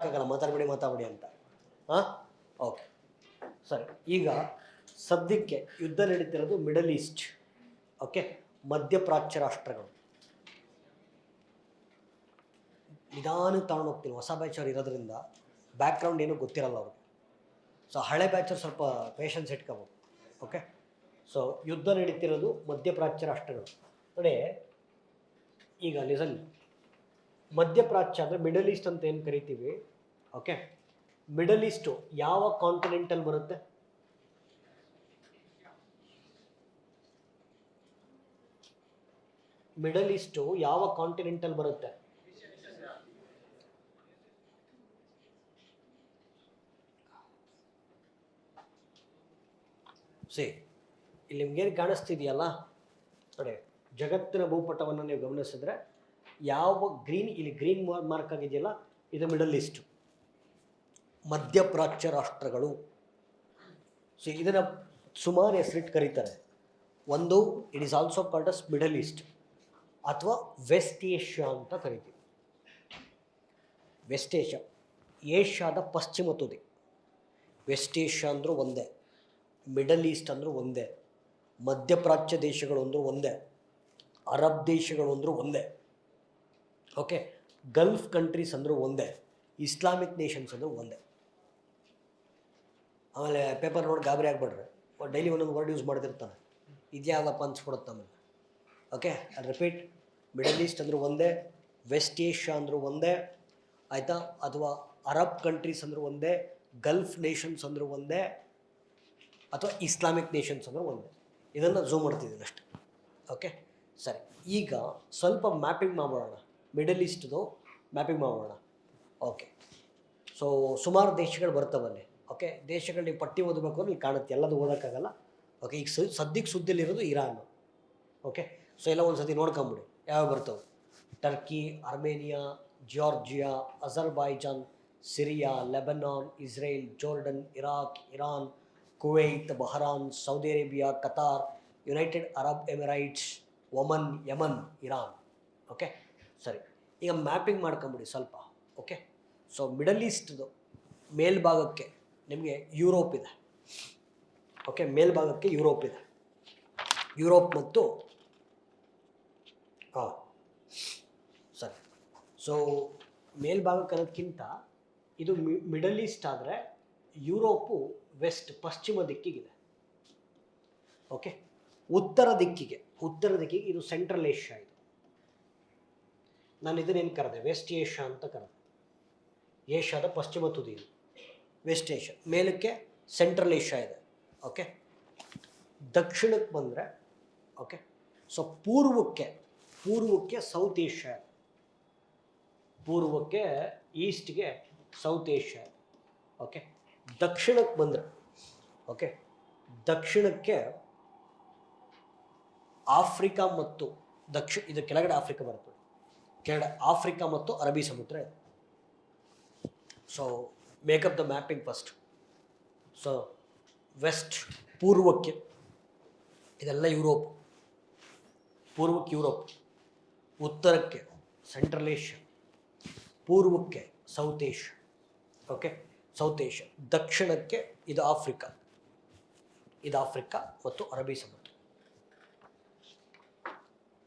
ಹೇಳೋಕ್ಕಾಗಲ್ಲ ಮಾತಾಡಬೇಡಿ ಅಂತ. ಹಾಂ, ಓಕೆ ಸರಿ. ಈಗ ಸದ್ಯಕ್ಕೆ ಯುದ್ಧ ನಡೀತಿರೋದು ಮಿಡಲ್ ಈಸ್ಟ್, ಓಕೆ, ಮಧ್ಯಪ್ರಾಚ್ಯ ರಾಷ್ಟ್ರಗಳು. ನಿಧಾನಕ್ಕೆ ತಗೊಂಡು ಹೋಗ್ತೀನಿ, ಹೊಸ ಬ್ಯಾಚರ್ ಇರೋದ್ರಿಂದ ಬ್ಯಾಕ್ಗ್ರೌಂಡ್ ಏನೂ ಗೊತ್ತಿರಲ್ಲ ಅವ್ರಿಗೆ. ಸೊ ಹಳೆ ಬ್ಯಾಚರ್ ಸ್ವಲ್ಪ ಪೇಷನ್ಸ್ ಇಟ್ಕೋಬೇಕು, ಓಕೆ. ಸೊ ಯುದ್ಧ ನಡೀತಿರೋದು ಮಧ್ಯಪ್ರಾಚ್ಯ ರಾಷ್ಟ್ರಗಳು ನೋಡಿ. ಈಗ ಲಿಸನ್, ಮಧ್ಯಪ್ರಾಚ್ಯ ಅಂದರೆ ಮಿಡಲ್ ಈಸ್ಟ್ ಅಂತ ಏನು ಕರಿತೀವಿ, ಓಕೆ. ಮಿಡಲ್ ಈಸ್ಟು ಯಾವ ಕಾಂಟಿನೆಂಟಲ್ಲಿ ಬರುತ್ತೆ? ಮಿಡಲ್ ಈಸ್ಟು ಯಾವ ಕಾಂಟಿನೆಂಟಲ್ಲಿ ಬರುತ್ತೆ? ಇಲ್ಲಿ ನಿಮ್ಗೇನು ಕಾಣಿಸ್ತಿದೆಯಲ್ಲ ನೋಡಿ, ಜಗತ್ತಿನ ಭೂಪಟವನ್ನು ನೀವು ಗಮನಿಸಿದ್ರೆ ಯಾವ ಗ್ರೀನ್, ಇಲ್ಲಿ ಗ್ರೀನ್ ಮಾರ್ಕ್ ಆಗಿದೆಯಲ್ಲ, ಇದು ಮಿಡಲ್ ಈಸ್ಟು, ಮಧ್ಯಪ್ರಾಚ್ಯ ರಾಷ್ಟ್ರಗಳು. ಸೊ ಇದನ್ನು ಸುಮಾರು ಹೆಸರಿಟ್ಟು ಕರೀತಾರೆ. ಒಂದು, it is also called as middle East ಅಥವಾ ವೆಸ್ಟ್ ಏಷ್ಯಾ ಅಂತ ಕರಿತೀವಿ. ವೆಸ್ಟ್ ಏಷ್ಯಾ, ಏಷ್ಯಾದ ಪಶ್ಚಿಮ ತುದಿ. ವೆಸ್ಟ್ ಏಷ್ಯಾ ಅಂದರೂ ಒಂದೇ, ಮಿಡಲ್ ಈಸ್ಟ್ ಅಂದರೂ ಒಂದೇ, ಮಧ್ಯಪ್ರಾಚ್ಯ ದೇಶಗಳು ಅಂದರೂ ಒಂದೇ, ಅರಬ್ ದೇಶಗಳು ಅಂದರೂ ಒಂದೇ, ಓಕೆ. ಗಲ್ಫ್ ಕಂಟ್ರೀಸ್ ಅಂದರೂ ಒಂದೇ, ಇಸ್ಲಾಮಿಕ್ ನೇಷನ್ಸ್ ಅಂದರೂ ಒಂದೇ. ಆಮೇಲೆ ಪೇಪರ್ ನೋಡಿ ಗಾಬರಿ ಆಗಿಬಿಡ್ರೆ, ಡೈಲಿ ಒಂದೊಂದು ವರ್ಡ್ ಯೂಸ್ ಮಾಡ್ತಿರ್ತಾನೆ, ಇದ್ಯಾವುದಪ್ಪ ಅನ್ಸ್ಬಿಡುತ್ತೆ ಆಮೇಲೆ, ಓಕೆ. ರಿಪೀಟ್, ಮಿಡಲ್ ಈಸ್ಟ್ ಅಂದರೂ ಒಂದೇ, ವೆಸ್ಟ್ ಏಷ್ಯಾ ಅಂದರೂ ಒಂದೇ, ಆಯಿತಾ, ಅಥವಾ ಅರಬ್ ಕಂಟ್ರೀಸ್ ಅಂದರೂ ಒಂದೇ, ಗಲ್ಫ್ ನೇಷನ್ಸ್ ಅಂದರೂ ಒಂದೇ, ಅಥವಾ ಇಸ್ಲಾಮಿಕ್ ನೇಷನ್ಸ್ ಅಂದರೂ ಒಂದೇ. ಇದನ್ನು ಝೂಮ್ ಮಾಡ್ತಿದ್ದೀನಿ ಅಷ್ಟೆ, ಓಕೆ. ಸರಿ, ಈಗ ಸ್ವಲ್ಪ ಮ್ಯಾಪಿಂಗ್ ಮಾಡೋಣ, ಮಿಡಲ್ ಈಸ್ಟ್ದು ಮ್ಯಾಪಿಂಗ್ ಮಾಡೋಣ, ಓಕೆ. ಸೊ ಸುಮಾರು ದೇಶಗಳು ಬರ್ತವಲ್ಲಿ, ಓಕೆ. ದೇಶಗಳು ನೀವು ಪಟ್ಟಿ ಓದಬೇಕು ಅಂದ್ರೆ ಇಲ್ಲಿ ಕಾಣುತ್ತೆ, ಎಲ್ಲದು ಓದೋಕ್ಕಾಗಲ್ಲ, ಓಕೆ. ಈಗ ಸದ್ಯಕ್ಕೆ ಸುದ್ದಿಯಲ್ಲಿರೋದು ಇರಾನ್, ಓಕೆ. ಸೊ ಎಲ್ಲ ಒಂದು ಸತಿ ನೋಡ್ಕೊಂಬಿಡಿ ಯಾವ ಬರ್ತವೆ. Turkey, Armenia, Georgia, Azerbaijan, Syria, Lebanon, Israel, Jordan, Iraq, Iran, Kuwait, Bahrain, Saudi Arabia, Qatar, United Arab Emirates, Oman, Yemen, Iran, okay. ಸರಿ, ಈಗ ಮ್ಯಾಪಿಂಗ್ ಮಾಡ್ಕೊಂಬಿಡಿ ಸ್ವಲ್ಪ, ಓಕೆ. ಸೊ ಮಿಡಲ್ ಈಸ್ಟ್ದು ಮೇಲ್ಭಾಗಕ್ಕೆ ನಿಮಗೆ ಯುರೋಪ್ ಇದೆ, ಓಕೆ. ಮೇಲ್ಭಾಗಕ್ಕೆ ಯುರೋಪ್ ಇದೆ, ಯುರೋಪ್ ಮತ್ತು ಹಾಂ ಸರಿ. ಸೊ ಮೇಲ್ಭಾಗಕ್ಕೆ ಅನ್ನೋದಕ್ಕಿಂತ ಇದು ಮಿಡಲ್ ಈಸ್ಟ್ ಆದರೆ ಯುರೋಪು ವೆಸ್ಟ್, ಪಶ್ಚಿಮ ದಿಕ್ಕಿಗಿದೆ, ಓಕೆ. ಉತ್ತರ ದಿಕ್ಕಿಗೆ ಇದು ಸೆಂಟ್ರಲ್ ಏಷ್ಯಾ. ಇದು ನಾನು ಇದನ್ನೇನು ಕರೆದೆ, ವೆಸ್ಟ್ ಏಷ್ಯಾ ಅಂತ ಕರೆದೆ. ಏಷ್ಯಾದ ಪಶ್ಚಿಮ ತುದಿ ಇದು ವೆಸ್ಟ್ ಏಷ್ಯಾ, ಮೇಲಕ್ಕೆ ಸೆಂಟ್ರಲ್ ಏಷ್ಯಾ ಇದೆ, ಓಕೆ. ದಕ್ಷಿಣಕ್ಕೆ ಬಂದರೆ, ಓಕೆ. ಸೊ ಪೂರ್ವಕ್ಕೆ ಸೌತ್ ಏಷ್ಯಾ, ಪೂರ್ವಕ್ಕೆ ಈಸ್ಟ್ಗೆ ಸೌತ್ ಏಷ್ಯಾ, ಓಕೆ. ದಕ್ಷಿಣಕ್ಕೆ ಬಂದರೆ, ಓಕೆ, ದಕ್ಷಿಣಕ್ಕೆ ಆಫ್ರಿಕಾ ಮತ್ತು ಇದು ಕೆಳಗಡೆ ಆಫ್ರಿಕಾ ಬರ್ತದೆ, ಕೆಳಗಡೆ ಆಫ್ರಿಕಾ ಮತ್ತು ಅರಬ್ಬಿ ಸಮುದ್ರ ಇದೆ. So make up the mapping first. So west, ಪೂರ್ವಕ್ಕೆ ಇದೆಲ್ಲ ಯುರೋಪ್, ಪೂರ್ವಕ್ಕೆ ಯುರೋಪ್, ಉತ್ತರಕ್ಕೆ ಸೆಂಟ್ರಲ್ ಏಷ್ಯಾ, ಪೂರ್ವಕ್ಕೆ south Asia, okay. South Asia, ದಕ್ಷಿಣಕ್ಕೆ ಇದು ಆಫ್ರಿಕಾ ಮತ್ತು ಅರಬ್ಬಿ ಸಮುದ್ರ.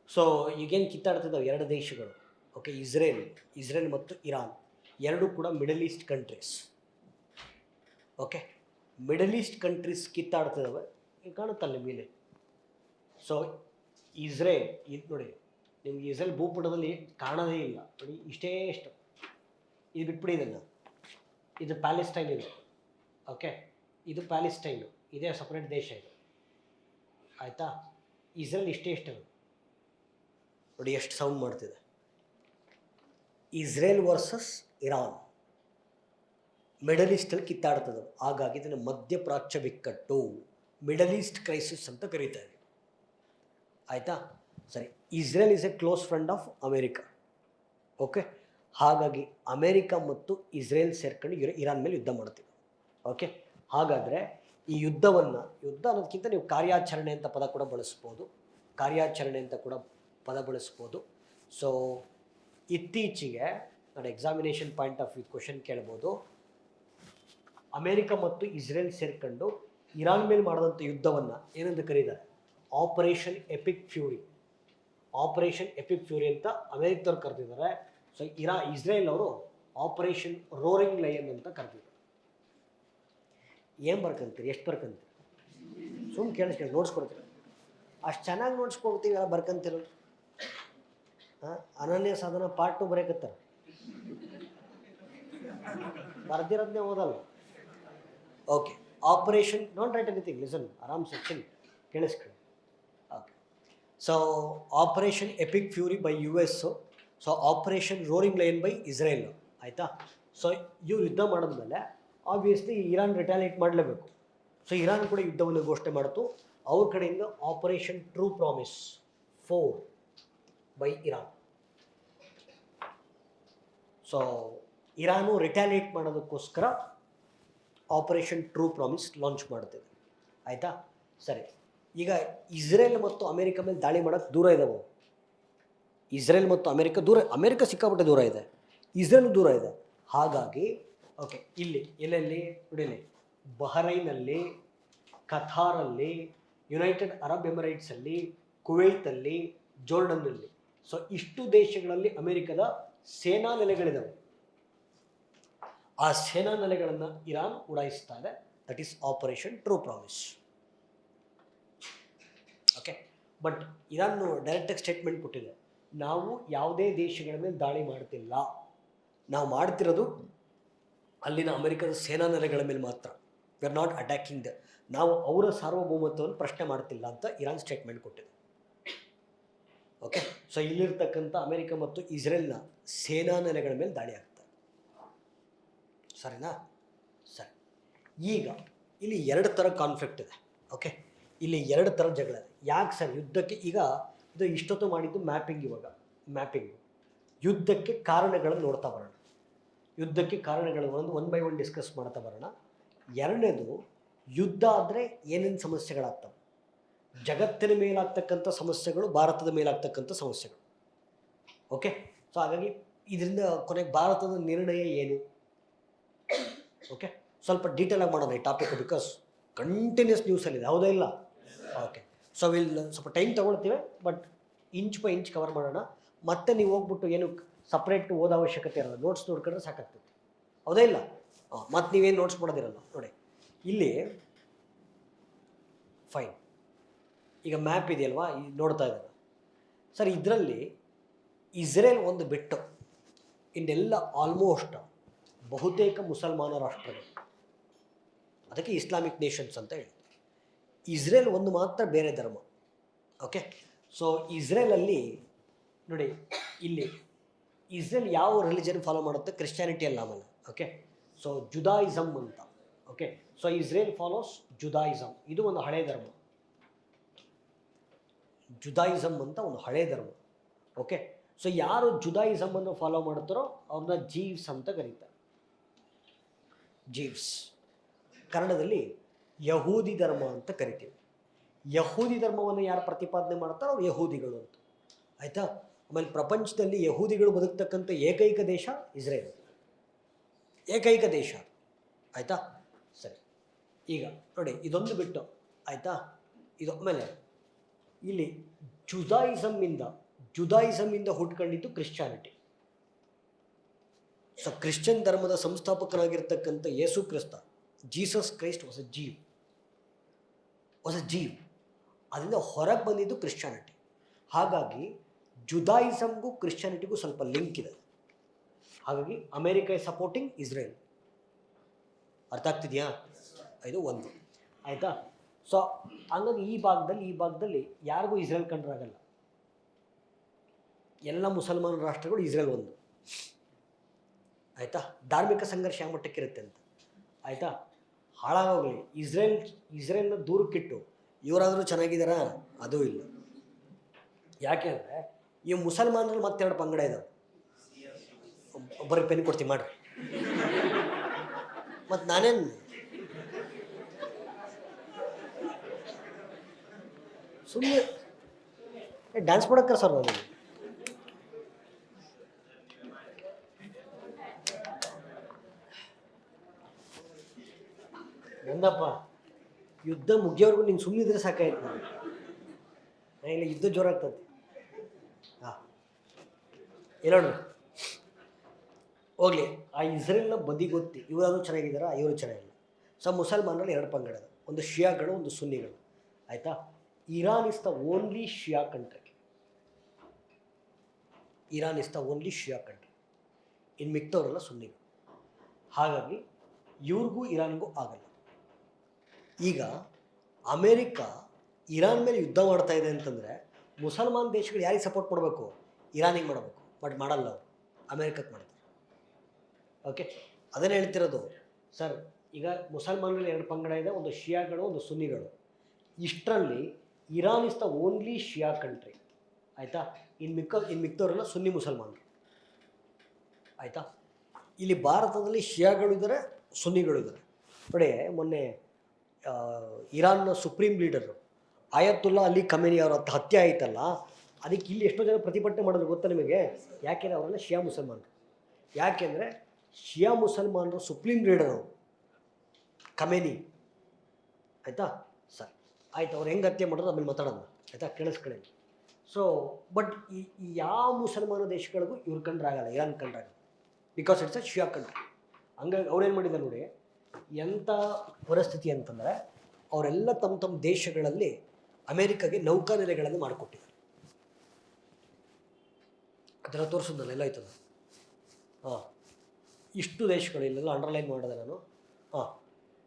ಸೊ ಈಗೇನು ಕಿತ್ತಾಡ್ತಿದ್ದಾವೆ ಎರಡು ದೇಶಗಳು, ಓಕೆ. ಇಸ್ರೇಲ್ ಮತ್ತು ಇರಾನ್ ಎರಡೂ ಕೂಡ middle east countries, okay. Middle east countries ಕಿತ್ತಾಡ್ತಿದ್ದಾವೆ, ಈಗ ಕಾಣುತ್ತಲ್ಲ ಮೇಲೆ. ಸೊ ಇಸ್ರೇಲ್, ಇದು ನೋಡಿ, ನಿಮ್ಗೆ ಇಸ್ರೇಲ್ ಭೂಪಟದಲ್ಲಿ ಕಾಣೋದೇ ಇಲ್ಲ ನೋಡಿ, ಇಷ್ಟೇ ಇಷ್ಟು, ಇದು ಬಿಟ್ಬಿಡಿ ಇದನ್ನು. ಇದು ಪ್ಯಾಲೆಸ್ಟೈನ್, ಇದು ಓಕೆ. ಇದು ಪ್ಯಾಲೆಸ್ಟೈನು, ಇದೇ ಸಪ್ರೇಟ್ ದೇಶ ಇದು, ಆಯಿತಾ. ಇಸ್ರೇಲ್ ಇಷ್ಟೇ ನೋಡಿ ಎಷ್ಟು ಸೌಂಡ್ ಮಾಡ್ತಿದೆ. ಇಸ್ರೇಲ್ ವರ್ಸಸ್ ಇರಾನ್ ಮಿಡಲ್ ಈಸ್ಟಲ್ಲಿ ಕಿತ್ತಾಡ್ತದೆ. ಹಾಗಾಗಿ ಇದನ್ನು ಮಧ್ಯಪ್ರಾಚ್ಯ ಬಿಕ್ಕಟ್ಟು, ಮಿಡಲ್ ಈಸ್ಟ್ ಕ್ರೈಸಿಸ್ ಅಂತ ಕರೀತಾರೆ, ಆಯಿತಾ. ಸರಿ, Israel is A close friend of America, okay. ಹಾಗಾಗಿ ಅಮೇರಿಕಾ ಮತ್ತು ಇಸ್ರೇಲ್ ಸೇರ್ಕೊಂಡು ಇರಾನ್ ಮೇಲೆ ಯುದ್ಧ ಮಾಡ್ತೀವಿ, ಓಕೆ. ಹಾಗಾದರೆ ಈ ಯುದ್ಧ ಅನ್ನೋದಕ್ಕಿಂತ ನೀವು ಕಾರ್ಯಾಚರಣೆ ಅಂತ ಪದ ಕೂಡ ಬಳಸ್ಬೋದು. ಸೊ ಇತ್ತೀಚೆಗೆ ಕಡೆ examination point of view question ಕೇಳ್ಬೋದು. ಅಮೇರಿಕ ಮತ್ತು ಇಸ್ರೇಲ್ ಸೇರ್ಕೊಂಡು ಇರಾನ್ ಮೇಲೆ ಮಾಡಿದಂಥ ಯುದ್ಧವನ್ನು ಏನಂತ ಕರೀತಾರೆ? Operation epic fury. Operation epic fury ಅಂತ ಅಮೇರಿಕದವ್ರು ಕರೆದಿದ್ದಾರೆ. ಸೊ ಇಸ್ರೇಲ್ ಅವರು ಆಪರೇಷನ್ ರೋರಿಂಗ್ ಲಯನ್ ಅಂತ ಕರೆದಿದ್ದಾರೆ. ಏನು ಬರ್ಕಂತೀರಿ? ಎಷ್ಟು ಬರ್ಕಂತೀರಿ? ಸುಮ್ಮನೆ ಕೇಳಿಸ್ಕೊಳ್ಳಿ, ನೋಡ್ಸ್ಕೊಡ್ತೀರಿ. ಅಷ್ಟು ಚೆನ್ನಾಗಿ ನೋಡ್ಸ್ಕೊಡ್ತೀವಿ, ಎಲ್ಲ ಬರ್ಕಂತಿರಲ್ಲ. ಅನನ್ಯ ಸಾಧನ ಪಾರ್ಟ್ 2 ಬರೆಯಕತ್ತಾರೆ, ಬರ್ದಿರೋದನ್ನೇ ಓದಲ್ಲ. Okay, operation don't right anything, listen, ಆರಾಮ್ ಸೆಕ್ಷನ್ ಕೇಳಿಸ್ಕೊಳ್ಳಿ. Okay, so operation epic fury by US, so operation roaring lion by Israel. ಆಯಿತಾ? ಸೊ ಇವ್ರು ಯುದ್ಧ ಮಾಡಿದ್ಮೇಲೆ ಆಬ್ವಿಯಸ್ಲಿ ಇರಾನ್ ರಿಟಾಲಿಯೇಟ್ ಮಾಡಲೇಬೇಕು. ಸೊ ಇರಾನ್ ಕೂಡ ಯುದ್ಧವನ್ನು ಘೋಷಣೆ ಮಾಡಿತು. ಅವ್ರ ಕಡೆಯಿಂದ operation true promise 4 by Iran. So Iran retaliate ಮಾಡೋದಕ್ಕೋಸ್ಕರ ಆಪರೇಷನ್ ಟ್ರೂ ಪ್ರಾಮಿಸ್ ಲಾಂಚ್ ಮಾಡ್ತಿದೆ. ಆಯಿತಾ? ಸರಿ, ಈಗ ಇಸ್ರೇಲ್ ಮತ್ತು ಅಮೇರಿಕ ಮೇಲೆ ದಾಳಿ ಮಾಡೋಕ್ಕೆ ದೂರ ಇದ್ದಾವೆ. ಇಸ್ರೇಲ್ ಮತ್ತು ಅಮೇರಿಕ ದೂರ, ಅಮೇರಿಕ ಸಿಕ್ಕಾಪಟ್ಟೆ ದೂರ ಇದೆ, ಇಸ್ರೇಲ್ ದೂರ ಇದೆ. ಹಾಗಾಗಿ ಓಕೆ, ಇಲ್ಲಿ ಎಲ್ಲೆಲ್ಲಿ ನೋಡಿಲಿ, ಬಹರೈನಲ್ಲಿ, ಕಥಾರಲ್ಲಿ, ಯುನೈಟೆಡ್ ಅರಬ್ ಎಮಿರೇಟ್ಸಲ್ಲಿ, ಕುವೈತಲ್ಲಿ, ಜೋರ್ಡನ್ನಲ್ಲಿ, ಸೊ ಇಷ್ಟು ದೇಶಗಳಲ್ಲಿ ಅಮೇರಿಕದ ಸೇನಾ ನೆಲೆಗಳಿದ್ದಾವೆ. ಆ ಸೇನಾ ನೆಲೆಗಳನ್ನು ಇರಾನ್ ಉಡಾಯಿಸ್ತಾ ಇದೆ. That is operation true promise. Okay, but Iran ಡೈರೆಕ್ಟಾಗಿ ಸ್ಟೇಟ್ಮೆಂಟ್ ಕೊಟ್ಟಿದೆ, ನಾವು ಯಾವುದೇ ದೇಶಗಳ ಮೇಲೆ ದಾಳಿ ಮಾಡ್ತಿಲ್ಲ, ನಾವು ಮಾಡ್ತಿರೋದು ಅಲ್ಲಿನ ಅಮೆರಿಕದ ಸೇನಾ ನೆಲೆಗಳ ಮೇಲೆ ಮಾತ್ರ. We are not attacking the, ನಾವು ಅವರ ಸಾರ್ವಭೌಮತ್ವವನ್ನು ಪ್ರಶ್ನೆ ಮಾಡ್ತಿಲ್ಲ ಅಂತ ಇರಾನ್ ಸ್ಟೇಟ್ಮೆಂಟ್ ಕೊಟ್ಟಿದೆ. ಓಕೆ, ಸೊ ಇಲ್ಲಿರ್ತಕ್ಕಂಥ ಅಮೆರಿಕ ಮತ್ತು ಇಸ್ರೇಲ್ನ ಸೇನಾ ನೆಲೆಗಳ ಮೇಲೆ ದಾಳಿ ಆಗ್ತಾರೆ. ಸರಿನಾ? ಸರಿ, ಈಗ ಇಲ್ಲಿ 2 ಥರ ಕಾನ್ಫ್ಲಿಕ್ಟ್ ಇದೆ. ಓಕೆ, ಇಲ್ಲಿ 2 ಥರ ಜಗಳ ಇದೆ. ಯಾಕೆ ಸರ್ ಯುದ್ಧಕ್ಕೆ? ಈಗ ಇದು ಇಷ್ಟೊತ್ತು ಮಾಡಿದ್ದು ಮ್ಯಾಪಿಂಗ್. ಇವಾಗ ಮ್ಯಾಪಿಂಗ್, ಯುದ್ಧಕ್ಕೆ ಕಾರಣಗಳನ್ನು ನೋಡ್ತಾ ಬರೋಣ. ಯುದ್ಧಕ್ಕೆ ಕಾರಣಗಳನ್ನು ಒನ್ ಬೈ ಒನ್ ಡಿಸ್ಕಸ್ ಮಾಡ್ತಾ ಬರೋಣ. ಎರಡನೇದು, ಯುದ್ಧ ಆದರೆ ಏನೇನು ಸಮಸ್ಯೆಗಳಾಗ್ತವೆ, ಜಗತ್ತಿನ ಮೇಲಾಗ್ತಕ್ಕಂಥ ಸಮಸ್ಯೆಗಳು, ಭಾರತದ ಮೇಲಾಗ್ತಕ್ಕಂಥ ಸಮಸ್ಯೆಗಳು. ಓಕೆ, ಸೊ ಹಾಗಾಗಿ ಇದರಿಂದ ಕೊನೆಗೆ ಭಾರತದ ನಿರ್ಣಯ ಏನು? ಓಕೆ, ಸ್ವಲ್ಪ ಡೀಟೇಲಾಗಿ ಮಾಡೋಣ ಈ ಟಾಪಿಕ್, ಬಿಕಾಸ್ ಕಂಟಿನ್ಯೂಸ್ ನ್ಯೂಸಲ್ಲಿದೆ, ಹೌದಾ ಇಲ್ಲ? ಓಕೆ, ಸೊ ಸ್ವಲ್ಪ ಟೈಮ್ ತೊಗೊಳ್ತೀವಿ, but inch by inch cover ಮಾಡೋಣ. ಮತ್ತೆ ನೀವು ಹೋಗ್ಬಿಟ್ಟು ಏನು ಸಪ್ರೇಟ್ ಓದೋ ಅವಶ್ಯಕತೆ ಇರಲ್ಲ, ನೋಟ್ಸ್ ನೋಡ್ಕೊಂಡ್ರೆ ಸಾಕಾಗ್ತದೆ, ಹೌದಾ ಇಲ್ಲ? ಮತ್ತು ನೀವೇನು ನೋಟ್ಸ್ ಮಾಡೋದಿರಲ್ಲ. ನೋಡಿ ಇಲ್ಲಿ ಫೈನ್, ಈಗ ಮ್ಯಾಪ್ ಇದೆಯಲ್ವಾ, ನೋಡ್ತಾ ಇದ್ದಾರೆ ಸರ್. ಇದರಲ್ಲಿ ಇಸ್ರೇಲ್ ಒಂದು ಬಿಟ್ಟು ಇನ್ನೆಲ್ಲ ಆಲ್ಮೋಸ್ಟ್ ಬಹುತೇಕ ಮುಸಲ್ಮಾನ ರಾಷ್ಟ್ರಗಳು, ಅದಕ್ಕೆ ಇಸ್ಲಾಮಿಕ್ ನೇಷನ್ಸ್ ಅಂತ ಹೇಳ್ತಾರೆ. ಇಸ್ರೇಲ್ ಒಂದು ಮಾತ್ರ ಬೇರೆ ಧರ್ಮ. ಓಕೆ, ಸೊ ಇಸ್ರೇಲಲ್ಲಿ ನೋಡಿ, ಇಲ್ಲಿ ಇಸ್ರೇಲ್ ಯಾವ ರಿಲಿಜನ್ ಫಾಲೋ ಮಾಡುತ್ತೆ? ಕ್ರಿಶ್ಚಿಯಾನಿಟಿ ಅಲ್ಲ ಆಮೇಲೆ. ಓಕೆ, ಸೊ ಜುದಾಯಿಸಮ್ ಅಂತ. Okay, so Israel follows Judaism. ಇದು ಒಂದು ಹಳೆ ಧರ್ಮ, ಜುದಾಯಿಸಮ್ ಅಂತ ಒಂದು ಹಳೆ ಧರ್ಮ. ಓಕೆ, ಸೊ ಯಾರು ಜುದಾಯಿಸಮನ್ನು ಫಾಲೋ ಮಾಡ್ತಾರೋ ಅವ್ರನ್ನ ಜೀವ್ಸ್ ಅಂತ ಕರೀತಾರೆ. ಜೀವ್ಸ್, ಕನ್ನಡದಲ್ಲಿ ಯಹೂದಿ ಧರ್ಮ ಅಂತ ಕರಿತೀವಿ. ಯಹೂದಿ ಧರ್ಮವನ್ನು ಯಾರು ಪ್ರತಿಪಾದನೆ ಮಾಡ್ತಾರೋ ಅವ್ರು ಯಹೂದಿಗಳು ಅಂತ. ಆಯಿತಾ? ಆಮೇಲೆ ಪ್ರಪಂಚದಲ್ಲಿ ಯಹೂದಿಗಳು ಬದುಕ್ತಕ್ಕಂಥ ಏಕೈಕ ದೇಶ ಇಸ್ರೇಲ್, ಏಕೈಕ ದೇಶ. ಆಯಿತಾ? ಸರಿ, ಈಗ ನೋಡಿ ಇದೊಂದು ಬಿಟ್ಟು, ಆಯಿತಾ, ಇದು ಆಮೇಲೆ ಇಲ್ಲಿ ಜುದಾಯಿಸಮ್ಮಿಂದ ಹುಟ್ಕೊಂಡಿದ್ದು ಕ್ರಿಶ್ಚಿಯಾನಿಟಿ. ಸೊ ಕ್ರಿಶ್ಚಿಯನ್ ಧರ್ಮದ ಸಂಸ್ಥಾಪಕನಾಗಿರ್ತಕ್ಕಂಥ Yesu Krista, Jesus Christ was a ಜೀವ್. ಅದರಿಂದ ಹೊರಗೆ ಬಂದಿದ್ದು ಕ್ರಿಶ್ಚಿಯಾನಿಟಿ. ಹಾಗಾಗಿ ಜುದಾಯಿಸಮ್ಗೂ ಕ್ರಿಶ್ಚಿಯಾನಿಟಿಗೂ ಸ್ವಲ್ಪ ಲಿಂಕ್ ಇದೆ. ಹಾಗಾಗಿ ಅಮೇರಿಕ ಇಸ್ ಸಪೋರ್ಟಿಂಗ್ ಇಸ್ರೇಲ್. ಅರ್ಥ ಆಗ್ತಿದೆಯಾ? ಇದು ಒಂದು. ಆಯಿತಾ? ಸೊ ಹಂಗಾಗಿ ಈ ಭಾಗದಲ್ಲಿ ಯಾರಿಗೂ ಇಸ್ರೇಲ್ ಕಂಡ್ರಾಗಲ್ಲ. ಎಲ್ಲ ಮುಸಲ್ಮಾನ ರಾಷ್ಟ್ರಗಳು ಇಸ್ರೇಲ್ ಒಂದು. ಆಯಿತಾ? ಧಾರ್ಮಿಕ ಸಂಘರ್ಷ ಯಾವ ಮಟ್ಟಕ್ಕಿರುತ್ತೆ ಅಂತ. ಆಯಿತಾ? ಹಾಳಾಗೋಗಲಿ, ಇಸ್ರೇಲ್ನ ದೂರಕ್ಕಿಟ್ಟು ಇವರಾದರೂ ಚೆನ್ನಾಗಿದ್ದಾರಾ? ಅದೂ ಇಲ್ಲ. ಯಾಕೆ ಅಂದರೆ ಈ ಮುಸಲ್ಮಾನರಲ್ಲಿ ಮತ್ತೆರಡು ಪಂಗಡ ಇದ್ದಾವೆ. ಒಬ್ಬರಿಗೆ ಪೆನ್ ಕೊಡ್ತೀವಿ ಮಾಡ್ರಿ. ಮತ್ತು ನಾನೇನು ಸುಮ್ಮನೆ ಡ್ಯಾನ್ಸ್ ಮಾಡೋಕ್ಕೆ ಸರ್ ನಾನು ನಂದಪ್ಪ ಯುದ್ಧ ಮುಗಿಯೋವರೆಗೂ ನೀನು ಸುಮ್ಮನಿದ್ರೆ ಸಾಕಾಯ್ತು ನಾನು ಇಲ್ಲ ಯುದ್ಧ ಜೋರಾಗ್ತದೆ. ಹಾಂ ಹೇಳೋಣ ಹೋಗಲಿ. ಆ ಇಸ್ರೇಲ್ನ ಬದಿ ಗೊತ್ತಿ ಇವರಾದರೂ ಚೆನ್ನಾಗಿದ್ದಾರಾ, ಇವರು ಚೆನ್ನಾಗಿಲ್ಲ. ಸೊ ಮುಸಲ್ಮಾನರಲ್ಲಿ ಎರಡು ಪಂಗಡ, ಒಂದು ಶಿಯಾಗಳು ಒಂದು ಸುನ್ನಿಗಳು. ಆಯಿತಾ. Iran is the only Shia country. Iran is the only Shia country. ಇನ್ನು ಮಿಕ್ತವರೆಲ್ಲ ಸುನ್ನಿಗಳು. ಹಾಗಾಗಿ ಇವ್ರಿಗೂ ಇರಾನ್ಗೂ ಆಗಲ್ಲ. ಈಗ ಅಮೇರಿಕಾ ಇರಾನ್ ಮೇಲೆ ಯುದ್ಧ ಮಾಡ್ತಾ ಇದೆ ಅಂತಂದರೆ ಮುಸಲ್ಮಾನ್ ದೇಶಗಳು ಯಾರಿಗೆ ಸಪೋರ್ಟ್ ಮಾಡಬೇಕು? ಇರಾನಿಗೆ ಮಾಡಬೇಕು. ಬಟ್ ಮಾಡಲ್ಲ ಅವರು, ಅಮೇರಿಕಕ್ಕೆ ಮಾಡ್ತಾರೆ. ಓಕೆ, ಅದನ್ನೇ ಹೇಳ್ತಿರೋದು ಸರ್. ಈಗ ಮುಸಲ್ಮಾನರಲ್ಲಿ ಎರಡು ಪಂಗಡ ಇದೆ, ಒಂದು ಶಿಯಾಗಳು ಒಂದು ಸುನ್ನಿಗಳು. ಇಷ್ಟರಲ್ಲಿ Iran is the only Shia country. ಆಯಿತಾ. ಇನ್ನು ಮಿಕ್ತವರೆಲ್ಲ ಸುನ್ನಿ ಮುಸಲ್ಮಾನರು. ಆಯಿತಾ. ಇಲ್ಲಿ ಭಾರತದಲ್ಲಿ ಶಿಯಾಗಳು ಇದ್ದಾರೆ, ಸುನ್ನಿಗಳು ಇದ್ದಾರೆ. ನೋಡಿ, ಮೊನ್ನೆ ಇರಾನ್ನ ಸುಪ್ರೀಂ ಲೀಡರು ಆಯತುಲ್ಲಾ ಅಲಿ ಖಮೇನಿ ಅವರ ಹತ್ಯೆ ಆಯಿತಲ್ಲ, ಅದಕ್ಕೆ ಇಲ್ಲಿ ಎಷ್ಟೋ ಜನ ಪ್ರತಿಭಟನೆ ಮಾಡೋದು ಗೊತ್ತಾ ನಿಮಗೆ? ಯಾಕೆಂದರೆ ಅವರೆಲ್ಲ ಶಿಯಾ ಮುಸಲ್ಮಾನರು. ಯಾಕೆಂದರೆ ಶಿಯಾ ಮುಸಲ್ಮಾನರು ಸುಪ್ರೀಂ ಲೀಡರು ಖಮೇನಿ. ಆಯಿತಾ ಸರ್, ಆಯ್ತು. ಅವ್ರು ಹೆಂಗೆ ಹತ್ಯೆ ಮಾಡೋದು ಆಮೇಲೆ ಮಾತಾಡೋಣ, ಆಯಿತಾ, ಕೇಳಿಸ್ಕೊಳ್ಳಿ. ಸೊ ಬಟ್ ಈ ಯಾವ ಮುಸಲ್ಮಾನ ದೇಶಗಳಿಗೂ ಇವ್ರ ಕಂಡ್ರೆ ಆಗಲ್ಲ, ಇರಾನ್ ಕಂಡ್ರೆ ಆಗಲ್ಲ. Because it's a Shia country. ಹಂಗಾಗಿ ಅವ್ರೇನು ಮಾಡಿದ್ದಾರೆ ನೋಡಿ, ಎಂಥ ಪರಿಸ್ಥಿತಿ ಅಂತಂದರೆ ಅವರೆಲ್ಲ ತಮ್ಮ ತಮ್ಮ ದೇಶಗಳಲ್ಲಿ ಅಮೇರಿಕಾಗೆ ನೌಕಾನೆಲೆಗಳನ್ನು ಮಾಡಿಕೊಟ್ಟಿದ್ದಾರೆ. ಅದೆಲ್ಲ ತೋರಿಸೋದಲ್ಲ, ಎಲ್ಲ ಆಯ್ತದ. ಹಾಂ, ಇಷ್ಟು ದೇಶಗಳು ಇಲ್ಲೆಲ್ಲ ಅಂಡರ್ಲೈನ್ ಮಾಡಿದೆ ನಾನು. ಹಾಂ,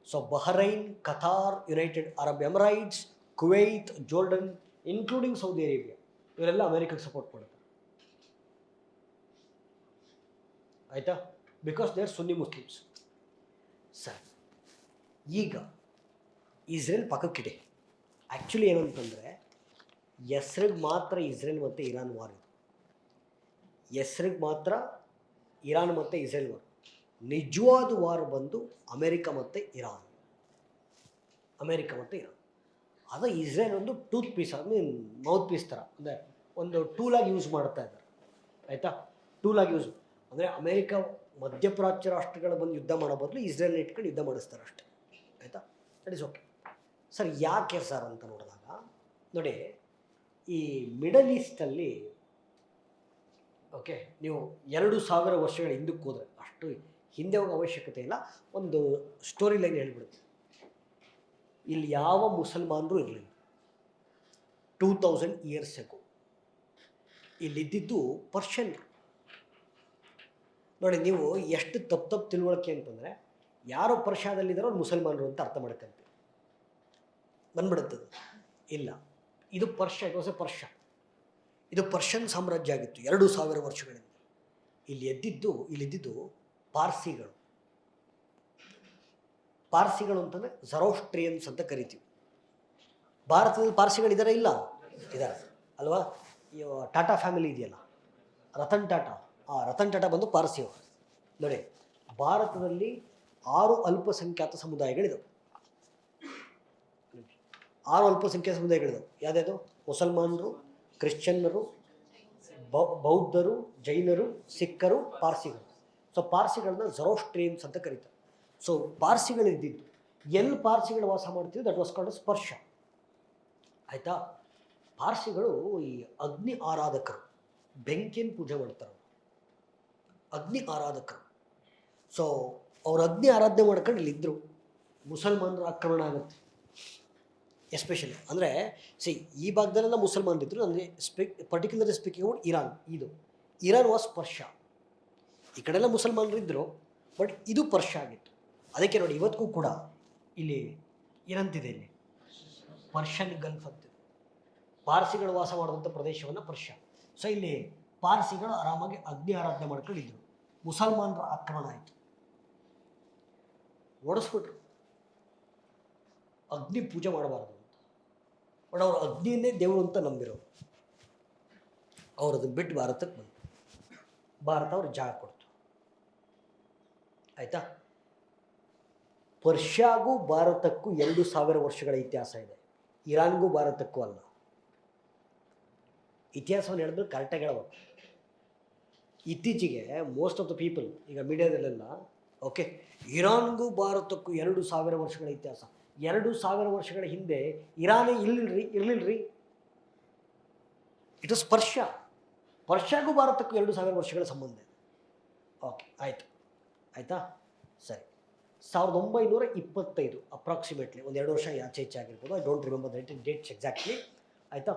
so Bahrain, Qatar, United Arab Emirates, Kuwait, Jordan, including Saudi Arabia, ಇವರೆಲ್ಲ ಅಮೇರಿಕಾಗೆ ಸಪೋರ್ಟ್ ಮಾಡ್ತಾರೆ. ಆಯಿತಾ. Because they are Sunni Muslims. Sir, ಈಗ ಇಸ್ರೇಲ್ ಪಕ್ಕಕ್ಕಿದೆ. ಆ್ಯಕ್ಚುಲಿ ಏನಂತಂದರೆ ಹೆಸ್ರಿಗೆ ಮಾತ್ರ ಇಸ್ರೇಲ್ ಮತ್ತು ಇರಾನ್ ವಾರ್ ಇದೆ. ಹೆಸ್ರಿಗೆ ಮಾತ್ರ ಇರಾನ್ ಮತ್ತು ಇಸ್ರೇಲ್ ವಾರ್. ನಿಜವಾದ ವಾರ್ ಬಂದು ಅಮೇರಿಕ ಮತ್ತು ಇರಾನ್. ಅದು ಇಸ್ರೇಲ್ ಒಂದು ಟೂತ್ ಪೀಸ್, ಮೌತ್ ಪೀಸ್ ಥರ, ಅಂದರೆ ಒಂದು ಟೂಲಾಗಿ ಯೂಸ್ ಮಾಡ್ತಾ ಇದ್ದಾರೆ. ಆಯಿತಾ. ಟೂಲಾಗಿ ಯೂಸ್ ಅಂದರೆ ಅಮೇರಿಕ ಮಧ್ಯಪ್ರಾಚ್ಯ ರಾಷ್ಟ್ರಗಳು ಬಂದು ಯುದ್ಧ ಮಾಡೋ ಬದಲು ಇಸ್ರೇಲ್ನ ಇಟ್ಕೊಂಡು ಯುದ್ಧ ಮಾಡಿಸ್ತಾರೆ ಅಷ್ಟೇ. ಆಯಿತಾ. That is okay. ಸರ್, ಯಾಕೆ ಸರ್ ಅಂತ ನೋಡಿದಾಗ ನೋಡಿ, ಈ ಮಿಡಲ್ ಈಸ್ಟಲ್ಲಿ ಓಕೆ, ನೀವು 2000 ವರ್ಷಗಳ ಹಿಂದಕ್ಕೆ ಹೋದರೆ, ಅಷ್ಟು ಹಿಂದೆ ಹೋಗೋ ಅವಶ್ಯಕತೆ ಇಲ್ಲ, ಒಂದು ಸ್ಟೋರಿ ಲೈನ್ ಹೇಳ್ಬಿಡುತ್ತೆ. ಇಲ್ಲಿ ಯಾವ ಮುಸಲ್ಮಾನರು ಇರಲಿಲ್ಲ 2000 ಇಯರ್ಸ್ ಎಗೋ. ಇಲ್ಲಿದ್ದಿದ್ದು ಪರ್ಷನ್ರು. ನೋಡಿ, ನೀವು ಎಷ್ಟು ತಪ್ಪು ತಿಳುವಳಿಕೆ ಅಂತಂದರೆ ಯಾರೋ ಪರ್ಷಾದಲ್ಲಿದ್ದಾರೋ ಅವ್ರು ಮುಸಲ್ಮಾನರು ಅಂತ ಅರ್ಥ ಮಾಡ್ಕೊಂತೀವಿ, ಬಂದ್ಬಿಡುತ್ತದೆ. ಇಲ್ಲ, ಇದು Persia, it was A Persia. ಇದು ಪರ್ಷಿಯನ್ ಸಾಮ್ರಾಜ್ಯ ಆಗಿತ್ತು 2000 ವರ್ಷಗಳಿಂದ. ಇಲ್ಲಿದ್ದಿದ್ದು ಪಾರ್ಸಿಗಳು. ಪಾರ್ಸಿಗಳು ಅಂತಂದರೆ ಝರೋಸ್ಟ್ರಿಯನ್ಸ್ ಅಂತ ಕರಿತೀವಿ. ಭಾರತದಲ್ಲಿ ಪಾರ್ಸಿಗಳಿದ್ದಾರೆ, ಇಲ್ಲ ಇದ್ದಾರೆ ಅಲ್ವಾ? ಟಾಟಾ ಫ್ಯಾಮಿಲಿ ಇದೆಯಲ್ಲ, ರತನ್ ಟಾಟಾ, ರತನ್ ಟಾಟಾ ಬಂದು ಪಾರ್ಸಿಯವರು. ನೋಡಿ, ಭಾರತದಲ್ಲಿ 6 ಅಲ್ಪಸಂಖ್ಯಾತ ಸಮುದಾಯಗಳಿದ್ದಾವೆ. 6 ಅಲ್ಪಸಂಖ್ಯಾತ ಸಮುದಾಯಗಳಿದ್ದಾವೆ. ಯಾವುದ್ಯಾವುದು? ಮುಸಲ್ಮಾನರು, ಕ್ರಿಶ್ಚಿಯನ್ನರು, ಬೌದ್ಧರು, ಜೈನರು, ಸಿಖ್ಖರು, ಪಾರ್ಸಿಗಳು. ಸೊ ಪಾರ್ಸಿಗಳನ್ನ ಝರೋಸ್ಟ್ರಿಯನ್ಸ್ ಅಂತ ಕರೀತಾರೆ. ಸೊ ಪಾರ್ಸಿಗಳಿದ್ದಿದ್ದು ಎಲ್ಲಿ ಪಾರ್ಸಿಗಳು ವಾಸ ಮಾಡ್ತಿದ್ದು, that was called as Persia. ಆಯಿತಾ. ಪಾರ್ಸಿಗಳು ಈ ಅಗ್ನಿ ಆರಾಧಕರು, ಬೆಂಕಿಯನ್ನು ಪೂಜೆ ಮಾಡ್ತಾರೆ, ಅಗ್ನಿ ಆರಾಧಕರು. ಸೊ ಅವ್ರು ಅಗ್ನಿ ಆರಾಧನೆ ಮಾಡ್ಕೊಂಡು ಇಲ್ಲಿದ್ದರು. ಮುಸಲ್ಮಾನರ ಆಕ್ರಮಣ ಆಗುತ್ತೆ ಎಸ್ಪೆಷಲಿ. ಅಂದರೆ ಈ ಭಾಗದಲ್ಲೆಲ್ಲ ಮುಸಲ್ಮಾನರಿದ್ದರು. ಅಂದರೆ particularly speaking about Iran. Iran was Persia. ಈ ಕಡೆಲ್ಲ ಮುಸಲ್ಮಾನರು ಇದ್ದರು, ಬಟ್ ಇದು ಪರ್ಷಿಯಾ ಆಗಿತ್ತು. ಅದಕ್ಕೆ ನೋಡಿ, ಇವತ್ತಿಗೂ ಕೂಡ ಇಲ್ಲಿ ಏನಂತಿದೆ, ಇಲ್ಲಿ ಪರ್ಷಿಯನ್ ಗಲ್ಫ್ ಅಂತಿದೆ. ಪಾರ್ಸಿಗಳು ವಾಸ ಮಾಡುವಂಥ ಪ್ರದೇಶವನ್ನು ಪರ್ಷಿಯಾ. ಸೊ ಇಲ್ಲಿ ಪಾರ್ಸಿಗಳು ಆರಾಮಾಗಿ ಅಗ್ನಿ ಆರಾಧನೆ ಮಾಡ್ಕೊಂಡಿದ್ರು. ಮುಸಲ್ಮಾನರ ಆಕ್ರಮಣ ಆಯಿತು, ಓಡಿಸ್ಬಿಟ್ರು. ಅಗ್ನಿ ಪೂಜೆ ಮಾಡಬಾರ್ದು ಅಂತ. ಬಟ್ ಅವರು ಅಗ್ನಿಯನ್ನೇ ದೇವರು ಅಂತ ನಂಬಿರೋರು. ಅವ್ರು ಅದನ್ನು ಬಿಟ್ಟು ಭಾರತಕ್ಕೆ ಬಂದರು. ಭಾರತ ಅವ್ರು ಜಾಗ ಕೊಡ್ತು. ಆಯಿತಾ. ಪರ್ಷಿಯಾಗೂ ಭಾರತಕ್ಕೂ 2000 ವರ್ಷಗಳ ಇತಿಹಾಸ ಇದೆ. ಇರಾನ್ಗೂ ಭಾರತಕ್ಕೂ ಅಲ್ಲ. ಇತಿಹಾಸವನ್ನು ಹೇಳಿದ್ರೆ ಕರೆಕ್ಟಾಗಿ ಹೇಳಬೇಕು. ಇತ್ತೀಚೆಗೆ ಮೋಸ್ಟ್ ಆಫ್ ದ ಪೀಪಲ್ ಈಗ ಮೀಡಿಯಾದಲ್ಲೆಲ್ಲ ಓಕೆ, ಇರಾನ್ಗೂ ಭಾರತಕ್ಕೂ 2000 ವರ್ಷಗಳ ಇತಿಹಾಸ. 2000 ವರ್ಷಗಳ ಹಿಂದೆ ಇರಾನೇ ಇರಲಿಲ್ಲರಿ. It was Persia. ಪರ್ಷಿಯಾಗೂ ಭಾರತಕ್ಕೂ 2000 ವರ್ಷಗಳ ಸಂಬಂಧ ಇದೆ. ಓಕೆ, ಆಯಿತಾ. ಸರಿ, 1925 ಅಪ್ರಾಕ್ಸಿಮೇಟ್ಲಿ, ಒಂದು 2 ವರ್ಷ ಆಚೆ ಈಚೆ ಆಗಿರ್ಬೋದು. I don't remember the dates exactly. ಆಯಿತಾ,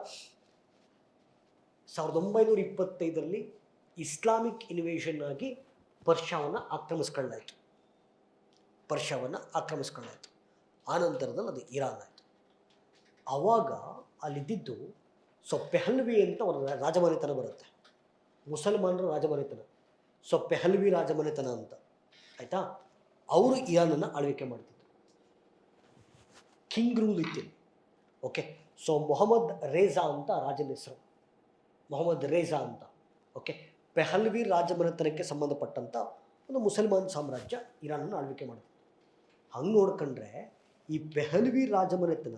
1925ರಲ್ಲಿ ಇಸ್ಲಾಮಿಕ್ ಇನ್ವೇಷನ್ ಆಗಿ ಪರ್ಷಿಯಾವನ್ನು ಆಕ್ರಮಿಸ್ಕೊಳ್ಳಾಯಿತು. ಆ ನಂತರದಲ್ಲಿ ಅದು ಇರಾನ್ ಆಯಿತು. ಆವಾಗ ಅಲ್ಲಿದ್ದಿದ್ದು ಪೆಹಲ್ವಿ ಅಂತ ಒಂದು ರಾಜಮನೆತನ ಬರುತ್ತೆ, ಮುಸಲ್ಮಾನರ ರಾಜಮನೆತನ. ಪೆಹಲ್ವಿ ರಾಜಮನೆತನ ಅಂತ, ಆಯಿತಾ. ಅವರು ಇರಾನನ್ನು ಆಳ್ವಿಕೆ ಮಾಡ್ತಿದ್ರು. ಕಿಂಗ್ ರೂಲ್ ಇತ್ತು. ಓಕೆ, ಮೊಹಮ್ಮದ್ ರೇಜಾ ಅಂತ ರಾಜನ ಹೆಸರು, ಮೊಹಮ್ಮದ್ ರೇಜಾ ಅಂತ. ಓಕೆ, ಪೆಹಲ್ವಿ ರಾಜಮನೆತನಕ್ಕೆ ಸಂಬಂಧಪಟ್ಟಂಥ ಒಂದು ಮುಸಲ್ಮಾನ್ ಸಾಮ್ರಾಜ್ಯ ಇರಾನನ್ನು ಆಳ್ವಿಕೆ ಮಾಡ್ತಿತ್ತು. ಹಂಗೆ ನೋಡ್ಕೊಂಡ್ರೆ ಈ ಪೆಹಲ್ವಿ ರಾಜಮನೆತನ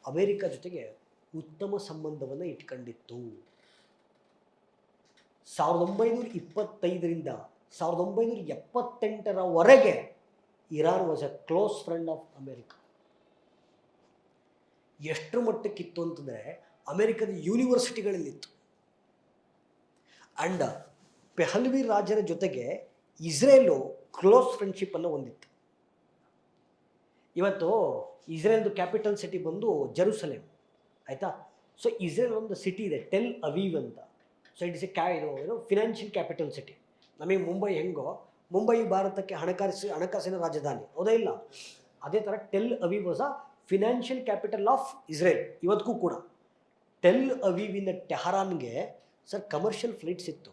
ಅಮೇರಿಕ ಜೊತೆಗೆ ಉತ್ತಮ ಸಂಬಂಧವನ್ನು ಇಟ್ಕೊಂಡಿತ್ತು. 1925ರಿಂದ 1978ರವರೆಗೆ Iran was a close friend of America. ಎಷ್ಟರ ಮಟ್ಟಕ್ಕಿತ್ತು ಅಂತಂದರೆ ಅಮೇರಿಕದ ಯೂನಿವರ್ಸಿಟಿಗಳಲ್ಲಿತ್ತು. ಆ್ಯಂಡ್ ಪೆಹಲ್ವಿ ರಾಜನ ಜೊತೆಗೆ ಇಸ್ರೇಲು ಕ್ಲೋಸ್ ಫ್ರೆಂಡ್ಶಿಪ್ಪನ್ನು ಹೊಂದಿತ್ತು. ಇವತ್ತು ಇಸ್ರೇಲ್ದು ಕ್ಯಾಪಿಟಲ್ ಸಿಟಿ ಬಂದು ಜೆರುಸಲೇಮ್, ಆಯಿತಾ. ಇಸ್ರೇಲ್ ಒಂದು ಸಿಟಿ ಇದೆ, ಟೆಲ್ ಅವೀವ್ ಅಂತ. It is financial capital city. ನಮಗೆ ಮುಂಬೈ ಹೆಂಗೋ, ಮುಂಬೈ ಭಾರತಕ್ಕೆ ಹಣಕಾಸಿನ ರಾಜಧಾನಿ, ಹೌದಾ ಇಲ್ಲ? ಅದೇ ಥರ tell Aviv was a financial capital of Israel. ಇವತ್ತಿಗೂ ಕೂಡ ಟೆಲ್ ಅವೀವಿನ ಟೆಹರಾನ್ಗೆ ಕಮರ್ಷಿಯಲ್ ಫ್ಲೈಟ್ಸ್ ಇತ್ತು.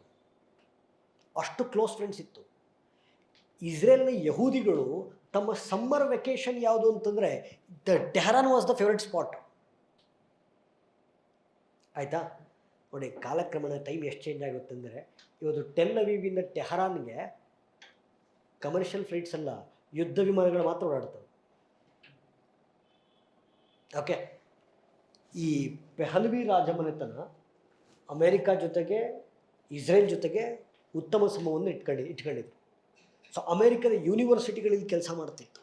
ಅಷ್ಟು ಕ್ಲೋಸ್ ಫ್ರೆಂಡ್ಸ್ ಇತ್ತು. ಇಸ್ರೇಲ್ನ ಯಹೂದಿಗಳು ತಮ್ಮ ಸಮ್ಮರ್ ವೆಕೇಷನ್ ಯಾವುದು ಅಂತಂದರೆ Tehran was the favourite spot, ಆಯಿತಾ. ನೋಡಿ, ಕಾಲಕ್ರಮೇಣ ಟೈಮ್ ಎಷ್ಟು ಚೇಂಜ್ ಆಗುತ್ತೆ ಅಂದರೆ, ಇವತ್ತು ಟೆಲ್ ಅವೀವಿಂದ ಟೆಹರಾನ್ಗೆ ಕಮರ್ಷಿಯಲ್ ಫ್ಲೈಟ್ಸ್ ಅಲ್ಲ, ಯುದ್ಧ ವಿಮಾನಗಳು ಮಾತ್ರ ಓಡಾಡ್ತವೆ. ಓಕೆ, ಈ ಪೆಹಲ್ವಿ ರಾಜಮನೆತನ ಅಮೇರಿಕಾ ಜೊತೆಗೆ ಇಸ್ರೇಲ್ ಜೊತೆಗೆ ಉತ್ತಮ ಸಂಬಂಧವನ್ನು ಇಟ್ಕೊಂಡಿದ್ರು. ಅಮೇರಿಕದ ಯೂನಿವರ್ಸಿಟಿಗಳಲ್ಲಿ ಕೆಲಸ ಮಾಡ್ತಿತ್ತು.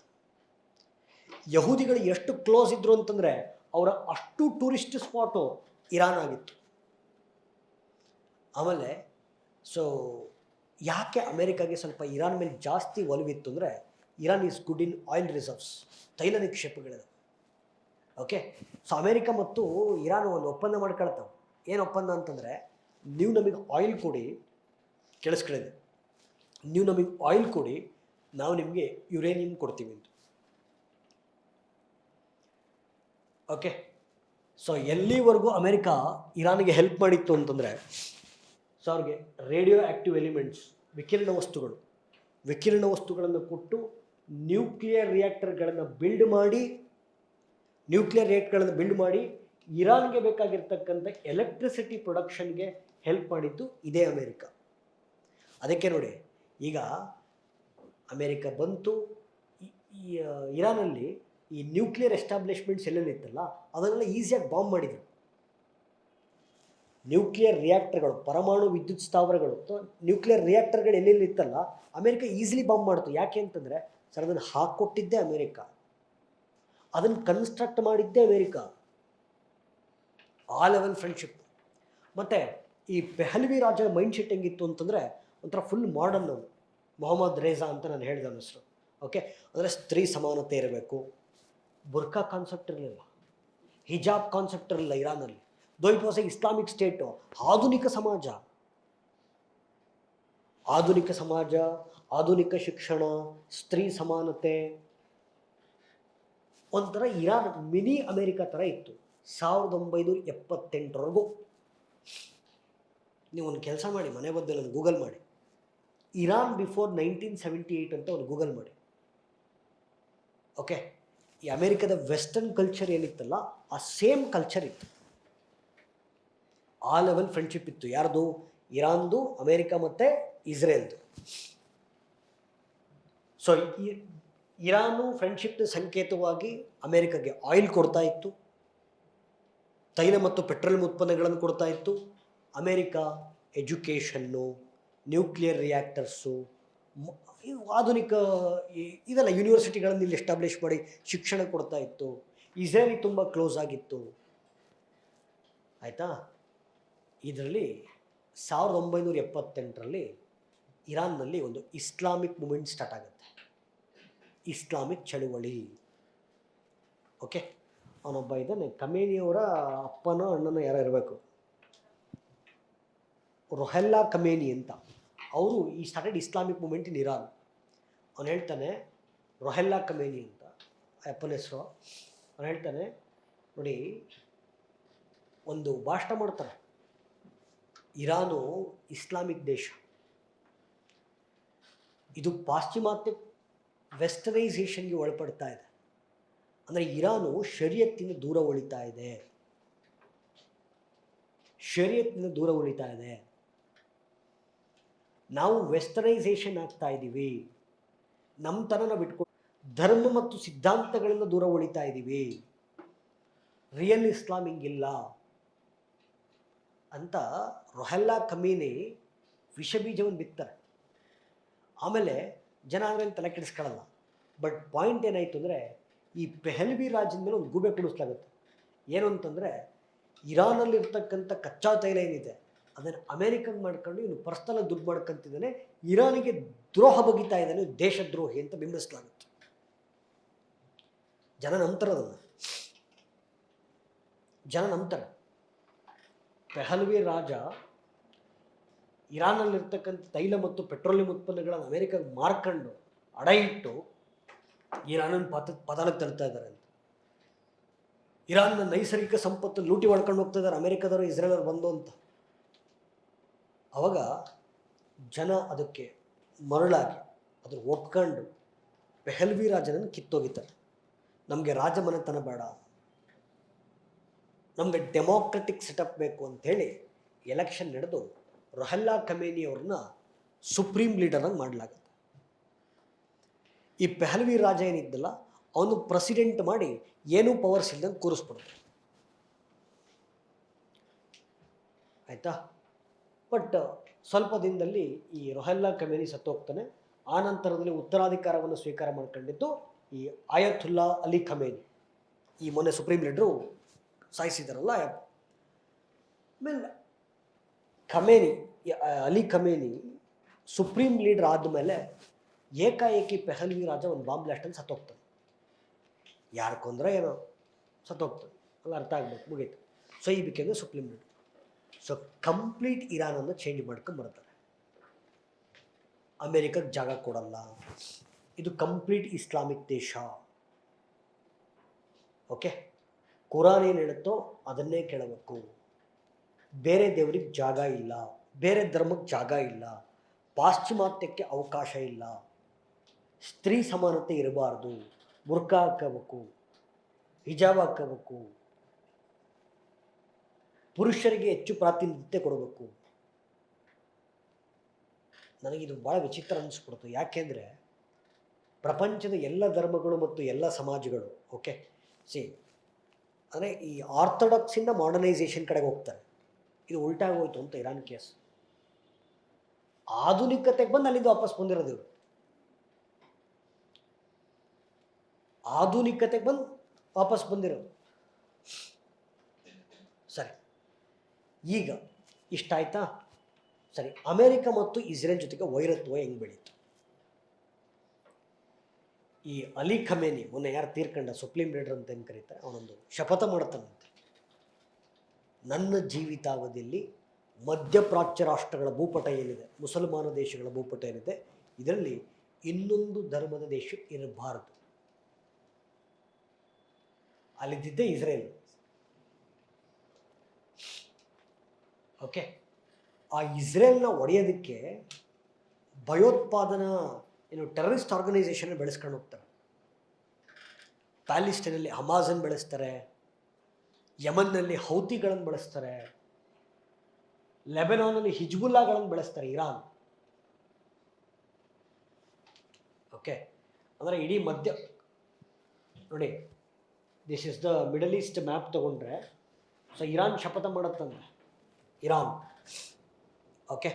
ಯಹೂದಿಗಳು ಎಷ್ಟು ಕ್ಲೋಸ್ ಇದ್ರು ಅಂತಂದರೆ ಅವರ ಅಷ್ಟು ಟೂರಿಸ್ಟ್ ಸ್ಪಾಟು ಇರಾನ್ ಆಗಿತ್ತು. ಆಮೇಲೆ ಯಾಕೆ ಅಮೇರಿಕಾಗೆ ಸ್ವಲ್ಪ ಇರಾನ್ ಮೇಲೆ ಜಾಸ್ತಿ ಒಲವಿತ್ತು ಅಂದರೆ, Iran is good in oil reserves, ತೈಲ ನಿಕ್ಷೇಪಗಳಿದೆ. ಓಕೆ, ಅಮೇರಿಕ ಮತ್ತು ಇರಾನ್ ಒಂದು ಒಪ್ಪಂದ ಮಾಡ್ಕೊಳ್ತಾವೆ. ಏನು ಒಪ್ಪಂದ ಅಂತಂದರೆ, ನೀವು ನಮಗೆ ಆಯಿಲ್ ಕೊಡಿ, ಕೇಳಿಸ್ಕೊಳ್ಳಿದೆ, ನೀವು ನಮಗೆ ಆಯಿಲ್ ಕೊಡಿ, ನಾವು ನಿಮಗೆ ಯುರೇನಿಯಂ ಕೊಡ್ತೀವಿ ಅಂತ. ಓಕೆ, ಎಲ್ಲಿವರೆಗೂ ಅಮೇರಿಕಾ ಇರಾನ್ಗೆ ಹೆಲ್ಪ್ ಮಾಡಿತ್ತು ಅಂತಂದರೆ, ಅವ್ರಿಗೆ ರೇಡಿಯೋ ಆ್ಯಕ್ಟಿವ್ ಎಲಿಮೆಂಟ್ಸ್, ವಿಕಿರಣ ವಸ್ತುಗಳನ್ನು ಕೊಟ್ಟು ನ್ಯೂಕ್ಲಿಯರ್ ರಿಯಾಕ್ಟರ್ಗಳನ್ನು ಬಿಲ್ಡ್ ಮಾಡಿ ಇರಾನ್ಗೆ ಬೇಕಾಗಿರ್ತಕ್ಕಂಥ ಎಲೆಕ್ಟ್ರಿಸಿಟಿ ಪ್ರೊಡಕ್ಷನ್ಗೆ ಹೆಲ್ಪ್ ಮಾಡಿದ್ದು ಇದೇ ಅಮೇರಿಕಾ. ಅದಕ್ಕೆ ನೋಡಿ, ಈಗ ಅಮೇರಿಕ ಬಂತು, ಇರಾನಲ್ಲಿ ಈ ನ್ಯೂಕ್ಲಿಯರ್ ಎಸ್ಟಾಬ್ಲಿಷ್ಮೆಂಟ್ಸ್ ಎಲ್ಲೆಲ್ಲಿತ್ತಲ್ಲ ಅದನ್ನೆಲ್ಲ ಈಸಿಯಾಗಿ ಬಾಂಬ್ ಮಾಡಿದರು. ನ್ಯೂಕ್ಲಿಯರ್ ರಿಯಾಕ್ಟರ್ಗಳು, ಪರಮಾಣು ವಿದ್ಯುತ್ ಸ್ಥಾವರಗಳು, ನ್ಯೂಕ್ಲಿಯರ್ ರಿಯಾಕ್ಟರ್ಗಳು ಎಲ್ಲೆಲ್ಲಿತ್ತಲ್ಲ ಅಮೇರಿಕ ಈಸಿಲಿ ಬಾಂಬ್ ಮಾಡ್ತು. ಯಾಕೆ ಅಂತಂದರೆ ಅದನ್ನು ಹಾಕ್ಕೊಟ್ಟಿದ್ದೇ ಅಮೇರಿಕಾ, ಅದನ್ನು ಕನ್ಸ್ಟ್ರಕ್ಟ್ ಮಾಡಿದ್ದೇ ಅಮೇರಿಕಾ. ಆ ಲೆವೆಲ್ ಫ್ರೆಂಡ್ಶಿಪ್. ಮತ್ತು ಈ ಪೆಹಲ್ವಿ ರಾಜ ಮೈಂಡ್ ಸೆಟ್ ಹೆಂಗಿತ್ತು ಅಂತಂದರೆ, ಒಂಥರ ಫುಲ್ ಮಾಡರ್ನ್. ಅವನು ಮೊಹಮ್ಮದ್ ರೇಜಾ ಅಂತ ನಾನು ಹೇಳಿದ ಹೆಸರು. ಓಕೆ, ಅಂದರೆ ಸ್ತ್ರೀ ಸಮಾನತೆ ಇರಬೇಕು, ಬುರ್ಕಾ ಕಾನ್ಸೆಪ್ಟ್ ಇರಲಿಲ್ಲ, ಹಿಜಾಬ್ ಕಾನ್ಸೆಪ್ಟ್ ಇರಲಿಲ್ಲ ಇರಾನಲ್ಲಿ. Though it was a Islamic state. ಆಧುನಿಕ ಸಮಾಜ, ಆಧುನಿಕ ಶಿಕ್ಷಣ, ಸ್ತ್ರೀ ಸಮಾನತೆ, ಒಂಥರ ಇರಾನ್ ಮಿನಿ ಅಮೇರಿಕಾ ಥರ ಇತ್ತು 1978ರವರೆಗೂ. ನೀವು ಒಂದು ಕೆಲಸ ಮಾಡಿ, ಮನೆ ಬದ್ದಲ್ಲಿ ಒಂದು ಗೂಗಲ್ ಮಾಡಿ, ಇರಾನ್ ಬಿಫೋರ್ 1978 ಅಂತ ಒಂದು ಗೂಗಲ್ ಮಾಡಿ. ಓಕೆ, ಈ ಅಮೇರಿಕದ ವೆಸ್ಟರ್ನ್ ಕಲ್ಚರ್ ಏನಿತ್ತಲ್ಲ ಆ ಸೇಮ್ ಕಲ್ಚರ್ ಇತ್ತು. ಆ ಲೆವೆಲ್ ಫ್ರೆಂಡ್ಶಿಪ್ ಇತ್ತು. ಯಾರ್ದು? ಇರಾನ್ದು, ಅಮೇರಿಕಾ ಮತ್ತು ಇಸ್ರೇಲ್ದು. ಇರಾನು ಫ್ರೆಂಡ್ಶಿಪ್ನ ಸಂಕೇತವಾಗಿ ಅಮೇರಿಕಾಗೆ ಆಯಿಲ್ ಕೊಡ್ತಾ ಇತ್ತು, ತೈಲ ಮತ್ತು ಪೆಟ್ರೋಲಿಯಂ ಉತ್ಪನ್ನಗಳನ್ನು ಕೊಡ್ತಾ ಇತ್ತು. ಅಮೇರಿಕಾ ಎಜುಕೇಷನ್ನು, ನ್ಯೂಕ್ಲಿಯರ್ ರಿಯಾಕ್ಟರ್ಸು, ಇವು ಆಧುನಿಕ ಇದೆಲ್ಲ ಯೂನಿವರ್ಸಿಟಿಗಳನ್ನು ಇಲ್ಲಿ ಎಸ್ಟಾಬ್ಲಿಷ್ ಮಾಡಿ ಶಿಕ್ಷಣ ಕೊಡ್ತಾ ಇತ್ತು. ಇಸ್ರೇಲಿಗೆ ತುಂಬ ಕ್ಲೋಸ್ ಆಗಿತ್ತು. ಆಯಿತಾ. ಇದರಲ್ಲಿ 1978ರಲ್ಲಿ ಇರಾನ್ನಲ್ಲಿ ಒಂದು ಇಸ್ಲಾಮಿಕ್ ಮೂಮೆಂಟ್ ಸ್ಟಾರ್ಟ್ ಆಗುತ್ತೆ, ಇಸ್ಲಾಮಿಕ್ ಚಳುವಳಿ. ಓಕೆ, ಅವನೊಬ್ಬ ಇದ್ದಾನೆ, ಖಮೇನಿಯವರ ಅಪ್ಪನೋ ಅಣ್ಣನೋ ಯಾರೋ ಇರಬೇಕು, ರೊಹೆಲ್ಲಾ ಖಮೇನಿ ಅಂತ. ಅವರು ಈ ಸ್ಟಾರ್ಟೆಡ್ ಇಸ್ಲಾಮಿಕ್ ಮೂಮೆಂಟ್ ಇನ್ ಇರಾನ್. ಅವನು ಹೇಳ್ತಾನೆ, ರೊಹೆಲ್ಲಾ ಖಮೇನಿ ಅಂತ ಅಪ್ಪನ ಹೆಸರು. ಅವನು ಹೇಳ್ತಾನೆ, ನೋಡಿ, ಒಂದು ಭಾಷಣ ಮಾಡ್ತಾರೆ, ಇರಾನು ಇಸ್ಲಾಮಿಕ್ ದೇಶ, ಇದು ಪಾಶ್ಚಿಮಾತ್ಯ ವೆಸ್ಟರ್ನೈಸೇಷನ್ಗೆ ಒಳಪಡ್ತಾ ಇದೆ. ಅಂದರೆ ಇರಾನು ಶರಿಯತ್ತಿನ ದೂರ ಉಳಿತಾ ಇದೆ, ಶರಿಯತ್ತಿನ ದೂರ ಉಳಿತಾ ಇದೆ. ನಾವು ವೆಸ್ಟರ್ನೈಸೇಷನ್ ಆಗ್ತಾ ಇದ್ದೀವಿ, ನಮ್ಮ ಥರ ನಾವು ಬಿಟ್ಕೊಂಡು ಧರ್ಮ ಮತ್ತು ಸಿದ್ಧಾಂತಗಳಿಂದ ದೂರ ಉಳಿತಾ ಇದ್ದೀವಿ, ರಿಯಲ್ ಇಸ್ಲಾಂ ಹಿಂಗಿಲ್ಲ ಅಂತ ರೊಹೆಲ್ಲಾ ಖಮೇನಿ ವಿಷಬೀಜವನ್ನು ಬಿತ್ತಾರೆ. ಆಮೇಲೆ ಜನ ಅಂದರೆ ತಲೆ ಕೆಡಿಸ್ಕೊಳ್ಳಲ್ಲ. ಬಟ್ ಪಾಯಿಂಟ್ ಏನಾಯಿತು ಅಂದರೆ, ಈ ಪೆಹಲ್ವಿ ರಾಜ್ಯದ ಮೇಲೆ ಒಂದು ಗೂಬೆ ಕುಡಿಸ್ಲಾಗುತ್ತೆ. ಏನು ಅಂತಂದರೆ, ಇರಾನಲ್ಲಿರ್ತಕ್ಕಂಥ ಕಚ್ಚಾ ತೈಲ ಏನಿದೆ ಅದನ್ನು ಅಮೇರಿಕನ್ ಮಾಡ್ಕೊಂಡು ಇವನು ಪರ್ಸ್ನಲಾಗಿ ದುಡ್ಡು ಮಾಡ್ಕೊಂತಿದ್ದಾನೆ, ಇರಾನಿಗೆ ದ್ರೋಹ ಬಗೀತಾ ಇದ್ದಾನೆ, ದೇಶದ್ರೋಹಿ ಅಂತ ಬಿಂಬಿಸಲಾಗುತ್ತೆ. ಜನ ನಂಬ್ತಾರೆ, ಅದನ್ನು ಜನ ನಂಬ್ತಾರೆ. ಪೆಹಲ್ವಿ ರಾಜ ಇರಾನಲ್ಲಿರ್ತಕ್ಕಂಥ ತೈಲ ಮತ್ತು ಪೆಟ್ರೋಲಿಯಂ ಉತ್ಪನ್ನಗಳನ್ನು ಅಮೇರಿಕಾಗೆ ಮಾರ್ಕೊಂಡು ಅಡ ಇಟ್ಟು ಇರಾನನ್ನು ಪತನಕ್ಕೆ ತಳ್ತಾ ಇದ್ದಾರೆ ಅಂತ. ಇರಾನ್ನ ನೈಸರ್ಗಿಕ ಸಂಪತ್ತು ಲೂಟಿ ಹೊಡ್ಕೊಂಡು ಹೋಗ್ತಾ ಇದ್ದಾರೆ ಅಮೇರಿಕದವರು, ಇಸ್ರೇಲರು ಬಂದು ಅಂತ. ಆವಾಗ ಜನ ಅದಕ್ಕೆ ಮರಳಾಗಿ ಅದನ್ನು ಒಪ್ಕೊಂಡು ಪೆಹಲ್ವಿ ರಾಜನನ್ನು ಕಿತ್ತೋಗಿತಾರೆ. ನಮಗೆ ರಾಜಮನೆತನ ಬೇಡ, ನಮಗೆ ಡೆಮೋಕ್ರೆಟಿಕ್ ಸೆಟಪ್ ಬೇಕು ಅಂಥೇಳಿ ಎಲೆಕ್ಷನ್ ನಡೆದು ರೊಹೆಲ್ಲಾ ಖಮೇನಿ ಅವ್ರನ್ನ ಸುಪ್ರೀಂ ಲೀಡರಾಗಿ ಮಾಡಲಾಗುತ್ತೆ. ಈ ಪೆಹಲ್ವಿ ರಾಜ ಏನಿದ್ದಲ್ಲ ಅವನು ಪ್ರೆಸಿಡೆಂಟ್ ಮಾಡಿ ಏನೂ ಪವರ್ಸ್ ಇಲ್ದಂಗೆ ಕೂರಿಸ್ಬಿಡ್ತಾರೆ. ಆಯಿತಾ. ಬಟ್ ಸ್ವಲ್ಪ ದಿನದಲ್ಲಿ ಈ ರೊಹೆಲ್ಲಾ ಖಮೇನಿ ಸತ್ತೋಗ್ತಾನೆ. ಆ ನಂತರದಲ್ಲಿ ಉತ್ತರಾಧಿಕಾರವನ್ನು ಸ್ವೀಕಾರ ಮಾಡ್ಕೊಂಡಿದ್ದು ಈ ಆಯತುಲ್ಲಾ ಅಲಿ ಖಮೇನಿ, ಈ ಮೊನ್ನೆ ಸುಪ್ರೀಂ ಲೀಡ್ರು ಸಾಯಿಸಿದಾರಲ್ಲ. ಆಮೇಲೆ Khamenei, Ali Khamenei supreme leader ಆದಮೇಲೆ ಏಕಾಏಕಿ ಪೆಹಲ್ವಿ ರಾಜ ಒಂದು ಬಾಂಬ್ ಬ್ಲಾಸ್ಟಲ್ಲಿ ಸತ್ತೋಗ್ತಾನೆ. ಯಾರು ಕೊಂದ್ರೆ ಏನೋ ಸತ್ತೋಗ್ತಾನೆ, ಅಲ್ಲ ಅರ್ಥ ಆಗ್ಬೇಕು, ಮುಗೀತು. ಸೊ ಈ became supreme leader. So complete ಇರಾನನ್ನು ಚೇಂಜ್ ಮಾಡ್ಕೊಂಬರ್ತಾರೆ. ಅಮೇರಿಕಕ್ಕೆ ಜಾಗ ಕೊಡಲ್ಲ, ಇದು ಕಂಪ್ಲೀಟ್ ಇಸ್ಲಾಮಿಕ್ ದೇಶ. ಓಕೆ, ಕುರಾನ್ ಏನು ಹೇಳುತ್ತೋ ಅದನ್ನೇ ಕೇಳಬೇಕು. ಬೇರೆ ದೇವರಿಗೆ ಜಾಗ ಇಲ್ಲ, ಬೇರೆ ಧರ್ಮಕ್ಕೆ ಜಾಗ ಇಲ್ಲ, ಪಾಶ್ಚಿಮಾತ್ಯಕ್ಕೆ ಅವಕಾಶ ಇಲ್ಲ, ಸ್ತ್ರೀ ಸಮಾನತೆ ಇರಬಾರ್ದು, ಬುರ್ಕಾ ಹಾಕಬೇಕು, ಹಿಜಾಬ್ ಹಾಕಬೇಕು, ಪುರುಷರಿಗೆ ಹೆಚ್ಚು ಪ್ರಾತಿನಿಧ್ಯತೆ ಕೊಡಬೇಕು. ನನಗಿದು ಭಾಳ ವಿಚಿತ್ರ ಅನ್ನಿಸ್ಬಿಡ್ತು. ಯಾಕೆಂದರೆ ಪ್ರಪಂಚದ ಎಲ್ಲ ಧರ್ಮಗಳು ಮತ್ತು ಎಲ್ಲ ಸಮಾಜಗಳು, ಓಕೆ ಅಂದರೆ ಈ ಆರ್ಥೋಡಾಕ್ಸಿಂದ ಮಾಡರ್ನೈಸೇಷನ್ ಕಡೆಗೆ ಹೋಗ್ತಾರೆ. ಇದು ಉಲ್ಟಾಗೋಯ್ತು ಅಂತ ಇರಾನ್ ಕೇಸ್. ಆಧುನಿಕತೆಗೆ ಬಂದು ಅಲ್ಲಿಂದ ವಾಪಸ್ ಬಂದಿರೋದು ಇವರು. ಆಧುನಿಕತೆಗೆ ಬಂದು ವಾಪಸ್ ಬಂದಿರೋದು. ಸರಿ, ಈಗ ಇಷ್ಟ ಆಯ್ತಾ? ಸರಿ, ಅಮೇರಿಕ ಮತ್ತು ಇಸ್ರೇಲ್ ಜೊತೆಗೆ ವೈರತ್ವ ಹೆಂಗೆ ಬೆಳೀತು? ಈ ಅಲಿ ಖಮೇನಿ ಮೊನ್ನೆ ಯಾರು ತೀರ್ಕೊಂಡ ಸುಪ್ರೀಂ ಲೀಡರ್ ಅಂತ ಏನು ಕರೀತಾರೆ, ಅವನೊಂದು ಶಪಥ ಮಾಡ್ತಾನಂತೆ, ನನ್ನ ಜೀವಿತಾವಧಿಯಲ್ಲಿ ಮಧ್ಯಪ್ರಾಚ್ಯ ರಾಷ್ಟ್ರಗಳ ಭೂಪಟ ಏನಿದೆ, ಮುಸಲ್ಮಾನ ದೇಶಗಳ ಭೂಪಟ ಏನಿದೆ, ಇದರಲ್ಲಿ ಇನ್ನೊಂದು ಧರ್ಮದ ದೇಶ ಇರಬಾರದು. ಅಲ್ಲಿದ್ದಿದ್ದೇ ಇಸ್ರೇಲ್. ಓಕೆ, ಆ ಇಸ್ರೇಲ್ನ ಒಡೆಯೋದಕ್ಕೆ ಭಯೋತ್ಪಾದನಾ ಟೆರರಿಸ್ಟ್ ಆರ್ಗನೈಸೇಷನ್ ಬೆಳೆಸ್ಕೊಂಡು ಹೋಗ್ತಾರೆ. ಪ್ಯಾಲಿಸ್ಟೈನಲ್ಲಿ ಹಮಾಜನ್ ಬೆಳೆಸ್ತಾರೆ, ಯಮನ್ನಲ್ಲಿ ಹೌತಿಗಳನ್ನು ಬೆಳೆಸ್ತಾರೆ, ಲೆಬನಾನಲ್ಲಿ ಹಿಜ್ಬುಲ್ಲಾಗಳನ್ನು ಬೆಳೆಸ್ತಾರೆ ಇರಾನ್. ಓಕೆ, ಅಂದರೆ ಇಡೀ ಮಧ್ಯ ನೋಡಿ, this is the middle East map ತಗೊಂಡ್ರೆ, ಸೊ ಇರಾನ್ ಶಪಥ ಮಾಡುತ್ತಂದ್ರೆ ಇರಾನ್. ಓಕೆ,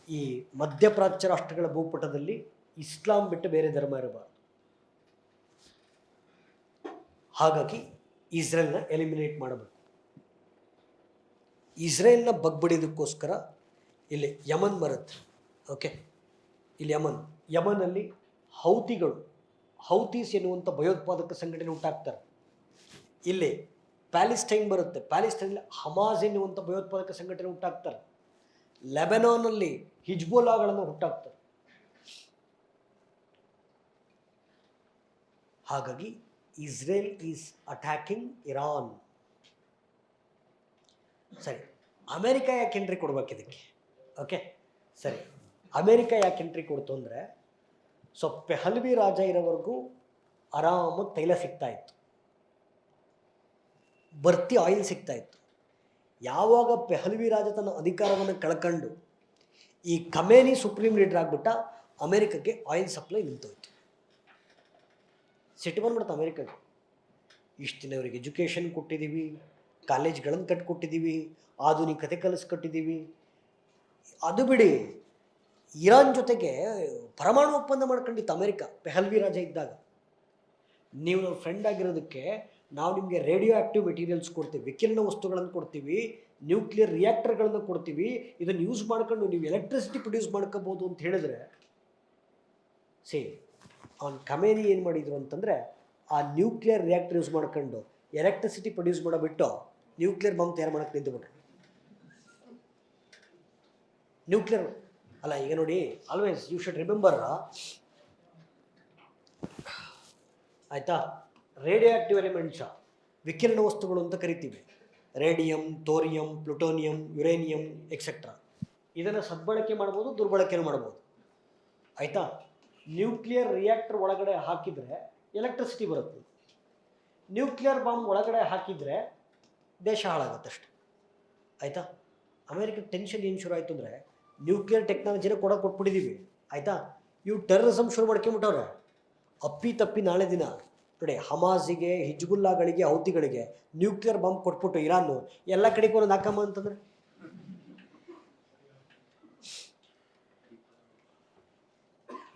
ಈ ಮಧ್ಯಪ್ರಾಚ್ಯ ರಾಷ್ಟ್ರಗಳ ಭೂಪಟದಲ್ಲಿ ಇಸ್ಲಾಂ ಬಿಟ್ಟು ಬೇರೆ ಧರ್ಮ ಇರಬಾರ್ದು. ಹಾಗಾಗಿ ಇಸ್ರೇಲ್ನ ಎಲಿಮಿನೇಟ್ ಮಾಡಬೇಕು. ಇಸ್ರೇಲ್ನ ಬಗ್ಬಡಿಯೋದಕ್ಕೋಸ್ಕರ ಇಲ್ಲಿ ಯಮನ್ ಬರುತ್ತೆ. ಓಕೆ, ಇಲ್ಲಿ ಯಮನಲ್ಲಿ ಹೌತೀಸ್ ಎನ್ನುವಂಥ ಭಯೋತ್ಪಾದಕ ಸಂಘಟನೆ ಹುಟ್ಟಾಕ್ತಾರೆ. ಇಲ್ಲಿ ಪ್ಯಾಲಿಸ್ಟೈನ್ ಬರುತ್ತೆ. ಪ್ಯಾಲಿಸ್ಟೈನಲ್ಲಿ ಹಮಾಸ್ ಎನ್ನುವಂಥ ಭಯೋತ್ಪಾದಕ ಸಂಘಟನೆ ಹುಟ್ಟಾಕ್ತಾರೆ. ಲೆಬನಾನಲ್ಲಿ ಹಿಜ್ಬುಲ್ಲಾಗಳನ್ನು ಹುಟ್ಟಾಕ್ತಾರೆ. ಹಾಗಾಗಿ ಇಸ್ರೇಲ್ ಈಸ್ ಅಟ್ಯಾಕಿಂಗ್ ಇರಾನ್. ಸರಿ, ಅಮೇರಿಕ ಯಾಕೆ ಎಂಟ್ರಿ ಕೊಡ್ಬೇಕು ಇದಕ್ಕೆ? ಓಕೆ, ಸರಿ, ಅಮೇರಿಕ ಯಾಕೆ ಎಂಟ್ರಿ ಕೊಡ್ತು ಅಂದರೆ, ಸೊ ಪೆಹಲ್ವಿ ರಾಜ ಇರೋವರೆಗೂ ಆರಾಮಾಗಿ ತೈಲ ಸಿಗ್ತಾ ಇತ್ತು, ಬರ್ತಿ ಆಯಿಲ್ ಸಿಗ್ತಾ ಇತ್ತು. ಯಾವಾಗ ಪೆಹಲ್ವಿ ರಾಜ ತನ್ನ ಅಧಿಕಾರವನ್ನು ಕಳ್ಕೊಂಡು ಈ ಖಮೇನಿ ಸುಪ್ರೀಂ ಲೀಡರ್ ಆಗಿಬಿಟ್ಟ, ಅಮೇರಿಕಕ್ಕೆ ಆಯಿಲ್ ಸಪ್ಲೈ ನಿಂತೋಯ್ತು. ಸಿಟ್ಟು ಬಂದ್ಬಿಡ್ತು ಅಮೇರಿಕಾಗೆ. ಇಷ್ಟು ದಿನ ಅವರಿಗೆ ಎಜುಕೇಷನ್ ಕೊಟ್ಟಿದ್ದೀವಿ, ಕಾಲೇಜ್ಗಳನ್ನು ಕಟ್ಟಿಕೊಟ್ಟಿದ್ದೀವಿ, ಆಧುನಿಕತೆ ಕಲಿಸ್ಕೊಟ್ಟಿದ್ದೀವಿ. ಅದು ಬಿಡಿ, ಇರಾನ್ ಜೊತೆಗೆ ಪರಮಾಣು ಒಪ್ಪಂದ ಮಾಡ್ಕೊಂಡಿತ್ತು ಅಮೇರಿಕ ಪೆಹಲ್ವಿ ರಾಜ ಇದ್ದಾಗ. ನೀವು ನಾವು ಫ್ರೆಂಡ್ ಆಗಿರೋದಕ್ಕೆ ನಾವು ನಿಮಗೆ ರೇಡಿಯೋ ಆ್ಯಕ್ಟಿವ್ ಮೆಟೀರಿಯಲ್ಸ್ ಕೊಡ್ತೀವಿ, ವಿಕಿರಣ ವಸ್ತುಗಳನ್ನು ಕೊಡ್ತೀವಿ, ನ್ಯೂಕ್ಲಿಯರ್ ರಿಯಾಕ್ಟರ್ಗಳನ್ನು ಕೊಡ್ತೀವಿ, ಇದನ್ನು ಯೂಸ್ ಮಾಡ್ಕೊಂಡು ನೀವು ಎಲೆಕ್ಟ್ರಿಸಿಟಿ ಪ್ರೊಡ್ಯೂಸ್ ಮಾಡ್ಕೋಬೋದು ಅಂತ ಹೇಳಿದ್ರೆ, ಅವ್ನು ಖಮೇನಿ ಏನು ಮಾಡಿದರು ಅಂತಂದರೆ, ಆ ನ್ಯೂಕ್ಲಿಯರ್ ರಿಯಾಕ್ಟರ್ ಯೂಸ್ ಮಾಡ್ಕೊಂಡು ಎಲೆಕ್ಟ್ರಿಸಿಟಿ ಪ್ರೊಡ್ಯೂಸ್ ಮಾಡೋಬಿಟ್ಟು ನ್ಯೂಕ್ಲಿಯರ್ ಬಾಂಬ್ ತಯಾರು ಮಾಡೋಕ್ಕೆ ನಿಂತುಬಿಟ್ರು. ನ್ಯೂಕ್ಲಿಯರ್ ಅಲ್ಲ, ಈಗ ನೋಡಿ, ಆಲ್ವೇಸ್ ಯು ಶುಡ್ ರಿಮೆಂಬರ್, ಆಯಿತಾ, ರೇಡಿಯೋ ಆ್ಯಕ್ಟಿವ್ ಎಲಿಮೆಂಟ್ಸ ವಿಕಿರಣ ವಸ್ತುಗಳು ಅಂತ ಕರಿತೀವಿ. Radium, thorium, plutonium, uranium etcetera. ಇದನ್ನು ಸದ್ಬಳಕೆ ಮಾಡ್ಬೋದು, ದುರ್ಬಳಕೆನೂ ಮಾಡ್ಬೋದು. ಆಯಿತಾ, ನ್ಯೂಕ್ಲಿಯರ್ ರಿಯಾಕ್ಟರ್ ಒಳಗಡೆ ಹಾಕಿದರೆ ಎಲೆಕ್ಟ್ರಿಸಿಟಿ ಬರುತ್ತೆ. ನ್ಯೂಕ್ಲಿಯರ್ ಬಾಂಬ್ ಒಳಗಡೆ ಹಾಕಿದರೆ ದೇಶ ಹಾಳಾಗುತ್ತಷ್ಟೆ. ಆಯಿತಾ, ಅಮೇರಿಕಕ್ಕೆ ಟೆನ್ಷನ್ ಏನು ಶುರು ಆಯಿತು ಅಂದರೆ, ನ್ಯೂಕ್ಲಿಯರ್ ಟೆಕ್ನಾಲಜಿನ ಕೊಟ್ಬಿಟ್ಟಿದ್ದೀವಿ. ಆಯಿತಾ, ಇವು ಟೆರರಿಸಮ್ ಶುರು ಮಾಡ್ಕೊಂಬಿಟ್ಟವ್ರೆ. ತಪ್ಪಿ ನಾಳೆ ದಿನ ನೋಡಿ, ಹಮಾಸಿಗೆ, ಹಿಜ್ಬುಲ್ಲಾಗಳಿಗೆ, ಹೌತಿಗಳಿಗೆ ನ್ಯೂಕ್ಲಿಯರ್ ಬಾಂಬ್ ಕೊಟ್ಬಿಟ್ಟು ಇರಾನು ಎಲ್ಲ ಕಡೆಗೂ ಒಂದು ಹಾಕಮ್ಮ ಅಂತಂದರೆ,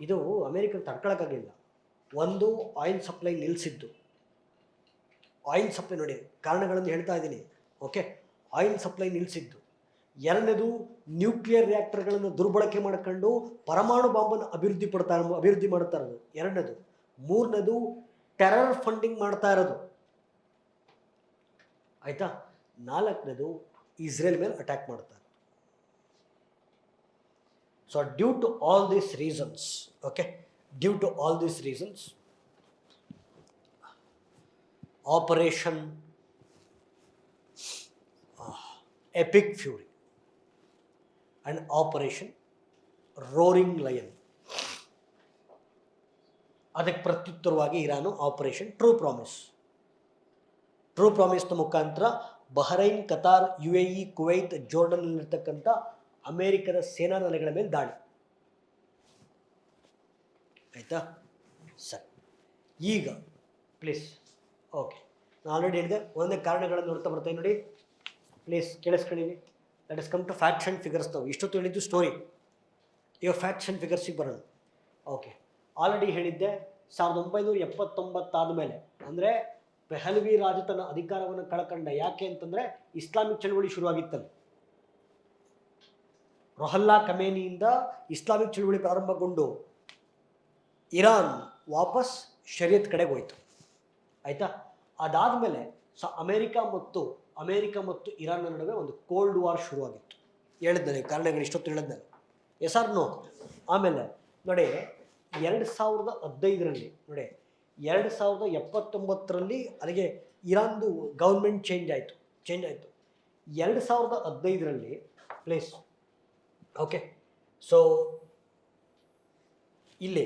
ಇದು ಅಮೇರಿಕಕ್ಕೆ ತಡ್ಕೊಳಕ್ಕಾಗಲಿಲ್ಲ. ಒಂದು, ಆಯಿಲ್ ಸಪ್ಲೈ ನಿಲ್ಲಿಸಿದ್ದು. ಆಯಿಲ್ ಸಪ್ಲೈ ನೋಡಿ, ಕಾರಣಗಳನ್ನು ಹೇಳ್ತಾ ಇದ್ದೀನಿ. ಓಕೆ, ಆಯಿಲ್ ಸಪ್ಲೈ ನಿಲ್ಲಿಸಿದ್ದು. ಎರಡನೇದು, ನ್ಯೂಕ್ಲಿಯರ್ ರಿಯಾಕ್ಟರ್ಗಳನ್ನು ದುರ್ಬಳಕೆ ಮಾಡ್ಕೊಂಡು ಪರಮಾಣು ಬಾಂಬನ್ನು ಅಭಿವೃದ್ಧಿ ಮಾಡ್ತಾ ಇರೋದು ಎರಡನೇದು. ಮೂರನೇದು, ಟೆರರ್ ಫಂಡಿಂಗ್ ಮಾಡ್ತಾ ಇರೋದು. ಆಯಿತಾ, ನಾಲ್ಕನೇದು, ಇಸ್ರೇಲ್ ಮೇಲೆ ಅಟ್ಯಾಕ್ ಮಾಡ್ತಾರೆ. So due to all these reasons, okay, due to all these reasons, operation epic fury and operation roaring lion, ಅದಕ್ಕೆ ಪ್ರತ್ಯುತ್ತರವಾಗಿ ಇರಾನು ಆಪರೇಷನ್ ಟ್ರೂ ಪ್ರಾಮಿಸ್ನ ಮುಖಾಂತರ ಬಹರೈನ್, ಕತಾರ್, UAE, ಕುವೈತ್, ಜೋರ್ಡನ್ನಲ್ಲಿರ್ತಕ್ಕಂಥ ಅಮೇರಿಕದ ಸೇನಾ ನೆಲೆಗಳ ಮೇಲೆ ದಾಳಿ. ಆಯಿತಾ, ಸರಿ. ಈಗ ಪ್ಲೀಸ್, ಓಕೆ, ನಾನು ಆಲ್ರೆಡಿ ಹೇಳಿದೆ, ಒಂದೇ ಕಾರಣಗಳನ್ನು ನೋಡ್ತಾ ಬರ್ತೀನಿ ನೋಡಿ, ಪ್ಲೀಸ್ ಕೇಳಿಸ್ಕೊಳ್ಳಿ. Let us come to facts and figures. ನಾವು ಇಷ್ಟೊತ್ತು ಹೇಳಿದ್ದು ಸ್ಟೋರಿ, ಈಗ ಫ್ಯಾಕ್ಟ್ಸ್ ಆ್ಯಂಡ್ ಫಿಗರ್ಸಿಗೆ ಬರೋಣ. ಓಕೆ, ಆಲ್ರೆಡಿ ಹೇಳಿದ್ದೆ, 1979 ಆದಮೇಲೆ, ಅಂದರೆ ಪೆಹಲ್ವಿ ರಾಜ ತನ್ನ ಅಧಿಕಾರವನ್ನು ಕಳ್ಕೊಂಡ. ಯಾಕೆ ಅಂತಂದರೆ ಇಸ್ಲಾಮಿಕ್ ಚಳವಳಿ ಶುರುವಾಗಿತ್ತಲ್ಲಿ. ರುಹಲ್ಲಾ ಖಮೇನಿಯಿಂದ ಇಸ್ಲಾಮಿಕ್ ಚಳವಳಿ ಪ್ರಾರಂಭಗೊಂಡು ಇರಾನ್ ವಾಪಸ್ ಶರಿಯತ್ ಕಡೆಗೆ ಹೋಯಿತು. ಆಯಿತಾ, ಅದಾದಮೇಲೆ ಅಮೇರಿಕ ಮತ್ತು ಇರಾನ್ನ ನಡುವೆ ಒಂದು ಕೋಲ್ಡ್ ವಾರ್ ಶುರುವಾಗಿತ್ತು. ಹೇಳಿದ್ದೆ ಕಾರಣಗಳು ಇಷ್ಟೊತ್ತು ಹೇಳಿದ್ದೆ, ಎಸ್ ಆರ್ ನೋ. ಆಮೇಲೆ ನೋಡಿ, 2015ರಲ್ಲಿ ನೋಡಿ, 2079ರಲ್ಲಿ ಅಲ್ಲಿಗೆ ಇರಾನ್ದು ಗೌರ್ಮೆಂಟ್ ಚೇಂಜ್ ಆಯಿತು. 2015ರಲ್ಲಿ ಪ್ಲೇಸ್. ಓಕೆ, ಸೊ ಇಲ್ಲಿ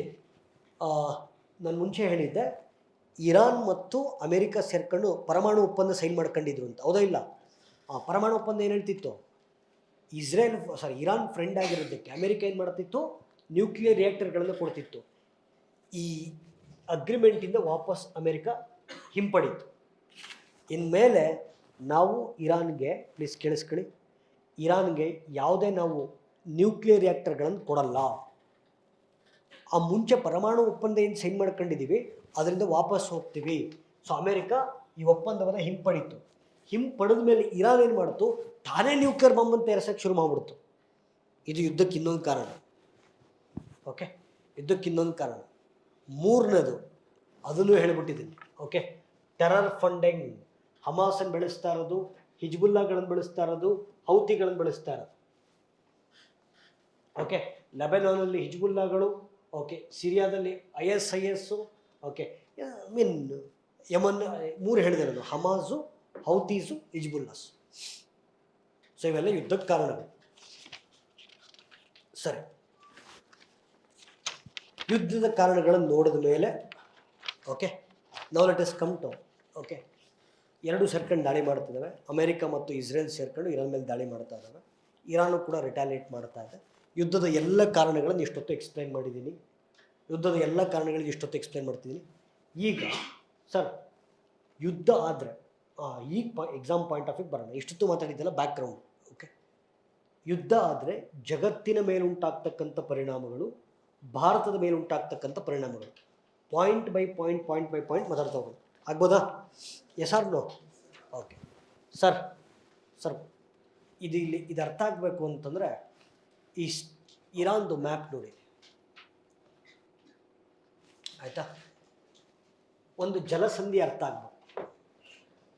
ನಾನು ಮುಂಚೆ ಹೇಳಿದ್ದೆ, ಇರಾನ್ ಮತ್ತು ಅಮೇರಿಕ ಸೇರ್ಕೊಂಡು ಪರಮಾಣು ಒಪ್ಪಂದ ಸೈನ್ ಮಾಡ್ಕೊಂಡಿದ್ರು ಅಂತ. ಹೌದಾ ಇಲ್ಲ? ಪರಮಾಣು ಒಪ್ಪಂದ ಏನು ಹೇಳ್ತಿತ್ತು, ಇರಾನ್ ಫ್ರೆಂಡ್ ಆಗಿರೋದಕ್ಕೆ ಅಮೇರಿಕ ಏನು ಮಾಡ್ತಿತ್ತು, ನ್ಯೂಕ್ಲಿಯರ್ ರಿಯಾಕ್ಟರ್ಗಳನ್ನು ಕೊಡ್ತಿತ್ತು. ಈ ಅಗ್ರಿಮೆಂಟಿಂದ ವಾಪಸ್ ಅಮೇರಿಕ ಹಿಂಪಡೀತು. ಇನ್ಮೇಲೆ ನಾವು ಇರಾನ್ಗೆ, ಪ್ಲೀಸ್ ಕೇಳಿಸ್ಕೊಳ್ಳಿ, ಇರಾನ್ಗೆ ಯಾವುದೇ ನಾವು ನ್ಯೂಕ್ಲಿಯರ್ ರಿಯಾಕ್ಟರ್ಗಳನ್ನು ಕೊಡಲ್ಲ. ಆ ಮುಂಚೆ ಪರಮಾಣು ಒಪ್ಪಂದ ಏನು ಸೈನ್ ಮಾಡ್ಕೊಂಡಿದ್ದೀವಿ ಅದರಿಂದ ವಾಪಸ್ ಹೋಗ್ತೀವಿ. ಸೊ ಅಮೇರಿಕಾ ಈ ಒಪ್ಪಂದವನ್ನು ಹಿಂಪಡೀತು. ಹಿಂಪಡೆದ ಮೇಲೆ ಇರಾನ್ ಏನು ಮಾಡ್ತು, ತಾನೇ ನ್ಯೂಕ್ಲಿಯರ್ ಬಾಂಬನ್ನು ತಯಾರಿಸೋಕ್ಕೆ ಶುರು ಮಾಡಿಬಿಡ್ತು. ಇದು ಯುದ್ಧಕ್ಕೆ ಇನ್ನೊಂದು ಕಾರಣ. ಓಕೆ, ಯುದ್ಧಕ್ಕೆ ಇನ್ನೊಂದು ಕಾರಣ. ಮೂರನೇದು ಅದನ್ನು ಹೇಳಿಬಿಟ್ಟಿದ್ದೀನಿ. Okay, terror funding. ಹಮಾಸನ್ನು ಬೆಳೆಸ್ತಾ ಇರೋದು, ಹಿಜ್ಬುಲ್ಲಾಗಳನ್ನು ಬೆಳೆಸ್ತಾ ಇರೋದು, ಹೌತಿಗಳನ್ನು ಬೆಳೆಸ್ತಾ ಇರೋದು. ಓಕೆ, ಲೆಬನಾನಲ್ಲಿ ಹಿಜ್ಬುಲ್ಲಾಗಳು, ಓಕೆ, ಸಿರಿಯಾದಲ್ಲಿ ISIS, ಓಕೆ, ಮೀನ್ ಯಮನ್, ಮೂರು ಹೇಳಿದೆ ನಾನು, ಹಮಾಸು, ಹೌತೀಸು, ಹಿಜ್ಬುಲ್ಲಾಸ್. ಸೊ ಇವೆಲ್ಲ ಯುದ್ಧಕ್ಕೆ ಕಾರಣಗಳು. ಸರಿ, ಯುದ್ಧದ ಕಾರಣಗಳನ್ನು ನೋಡಿದ ಮೇಲೆ okay, now let us come to okay, ಎರಡು ಸೇರ್ಕೊಂಡು ದಾಳಿ ಮಾಡ್ತಿದ್ದಾವೆ. ಅಮೆರಿಕ ಮತ್ತು ಇಸ್ರೇಲ್ ಸೇರ್ಕೊಂಡು ಇರಾನ್ ಮೇಲೆ ದಾಳಿ ಮಾಡ್ತಾ ಇದ್ದಾವೆ. ಇರಾನು ಕೂಡ ರಿಟಾಲಿಯೇಟ್ ಮಾಡ್ತಾ ಇದೆ. ಯುದ್ಧದ ಎಲ್ಲ ಕಾರಣಗಳನ್ನು ಇಷ್ಟೊತ್ತು ಎಕ್ಸ್ಪ್ಲೈನ್ ಮಾಡಿದ್ದೀನಿ. ಎಕ್ಸ್ಪ್ಲೈನ್ ಮಾಡ್ತಿದ್ದೀನಿ. ಈಗ ಸರ್, ಯುದ್ಧ ಆದರೆ ಈಗ ಎಕ್ಸಾಮ್ ಪಾಯಿಂಟ್ ಆಫ್ ವ್ಯೂ ಬರೋಣ. ಇಷ್ಟೊತ್ತು ಮಾತಾಡಿದ್ದೆಲ್ಲ ಬ್ಯಾಕ್ಗ್ರೌಂಡ್. ಓಕೆ, ಯುದ್ಧ ಆದರೆ ಜಗತ್ತಿನ ಮೇಲುಂಟಾಗ್ತಕ್ಕಂಥ ಪರಿಣಾಮಗಳು, ಭಾರತದ ಮೇಲುಂಟಾಗ್ತಕ್ಕಂಥ ಪರಿಣಾಮಗಳು, ಪಾಯಿಂಟ್ ಬೈ ಪಾಯಿಂಟ್ ಮಾತಾಡ್ತಾ ಹೋಗೋದು. ಆಗ್ಬೋದಾ? Yes or no? Okay sir, ಇದು ಅರ್ಥ ಆಗಬೇಕು ಅಂತಂದರೆ ಈ ಇರಾನ್ದು ಮ್ಯಾಪ್ ನೋಡಿ, ಆಯಿತಾ? ಒಂದು ಜಲಸಂಧಿ ಅರ್ಥ ಆಗಬೇಕು.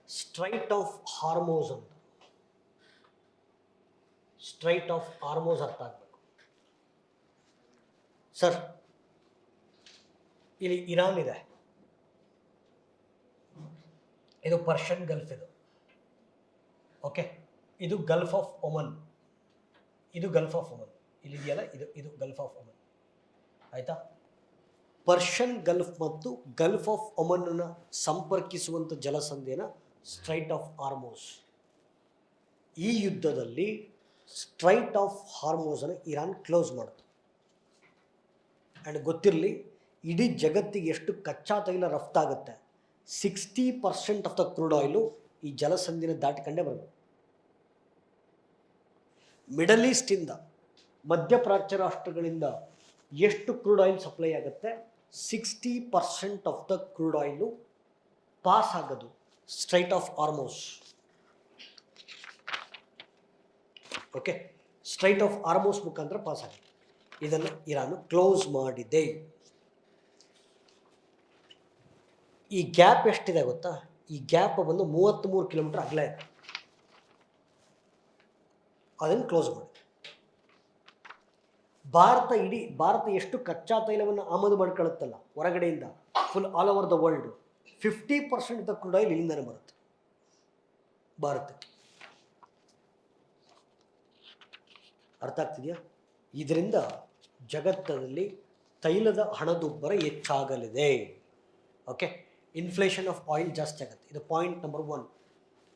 ಸ್ಟ್ರೈಟ್ ಆಫ್ ಹಾರ್ಮೋಸ್ ಅಂತ, ಸ್ಟ್ರೈಟ್ ಆಫ್ ಹಾರ್ಮೋಸ್ ಅರ್ಥ ಆಗಬೇಕು ಸರ್. ಇಲ್ಲಿ ಇರಾನ್ ಇದೆ, ಇದು ಪರ್ಷಿಯನ್ ಗಲ್ಫ್, ಇದು ಓಕೆ, ಇದು ಗಲ್ಫ್ ಆಫ್ ಒಮನ್, ಇದು ಗಲ್ಫ್ ಆಫ್ ಒಮನ್, ಇಲ್ಲಿದೆಯಲ್ಲ ಇದು ಗಲ್ಫ್ ಆಫ್ ಒಮನ್, ಆಯಿತಾ? ಪರ್ಷಿಯನ್ ಗಲ್ಫ್ ಮತ್ತು ಗಲ್ಫ್ ಆಫ್ ಒಮನ್ನ ಸಂಪರ್ಕಿಸುವಂಥ ಜಲಸಂಧಿಯನ್ನು ಸ್ಟ್ರೈಟ್ ಆಫ್ ಹಾರ್ಮೋಸ್. ಈ ಯುದ್ಧದಲ್ಲಿ ಸ್ಟ್ರೈಟ್ ಆಫ್ ಹಾರ್ಮೋಸನ್ನು ಇರಾನ್ ಕ್ಲೋಸ್ ಮಾಡ್ತು. ಆ್ಯಂಡ್ ಗೊತ್ತಿರಲಿ, ಇಡೀ ಜಗತ್ತಿಗೆ ಎಷ್ಟು ಕಚ್ಚಾ ತೈಲ ರಫ್ತಾಗುತ್ತೆ, 60% ಆಫ್ ದ ಕ್ರೂಡ್ ಆಯಿಲು ಈ ಜಲಸಂಧಿನ ದಾಟಿಕೊಂಡೇ ಬರಬೇಕು. ಮಿಡಲ್ ಈಸ್ಟಿಂದ, ಮಧ್ಯಪ್ರಾಚ್ಯ ರಾಷ್ಟ್ರಗಳಿಂದ ಎಷ್ಟು ಕ್ರೂಡ್ ಆಯಿಲ್ ಸಪ್ಲೈ ಆಗುತ್ತೆ, 60% of the crude oil pass ಆಗೋದು strait of Hormuz. Okay, strait of Hormuz ಮುಖಾಂತರ ಪಾಸ್ ಆಗಿದೆ. ಇದನ್ನು ಇರಾನು ಕ್ಲೋಸ್ ಮಾಡಿದೆ. ಈ ಗ್ಯಾಪ್ ಎಷ್ಟಿದೆ ಗೊತ್ತಾ? ಈ ಗ್ಯಾಪ್ ಬಂದು 33 ಕಿಲೋಮೀಟರ್ ಅಗಲ ಇದೆ. ಅದನ್ನು ಕ್ಲೋಸ್ ಮಾಡಿ ಭಾರತ ಎಷ್ಟು ಕಚ್ಚಾ ತೈಲವನ್ನು ಆಮದು ಮಾಡ್ಕೊಳ್ಳುತ್ತಲ್ಲ ಹೊರಗಡೆಯಿಂದ, full all over the world, 50% of the crude oil ಇಲ್ಲಿಂದನೇ ಬರುತ್ತೆ ಭಾರತಕ್ಕೆ. ಅರ್ಥ ಆಗ್ತಿದೆಯಾ? ಇದರಿಂದ ಜಗತ್ತಲ್ಲಿ ತೈಲದ ಹಣದುಬ್ಬರ ಹೆಚ್ಚಾಗಲಿದೆ. ಓಕೆ, ಇನ್ಫ್ಲೇಷನ್ ಆಫ್ ಆಯಿಲ್ ಜಾಸ್ತಿ ಆಗುತ್ತೆ. ಇದು ಪಾಯಿಂಟ್ ನಂಬರ್ 1.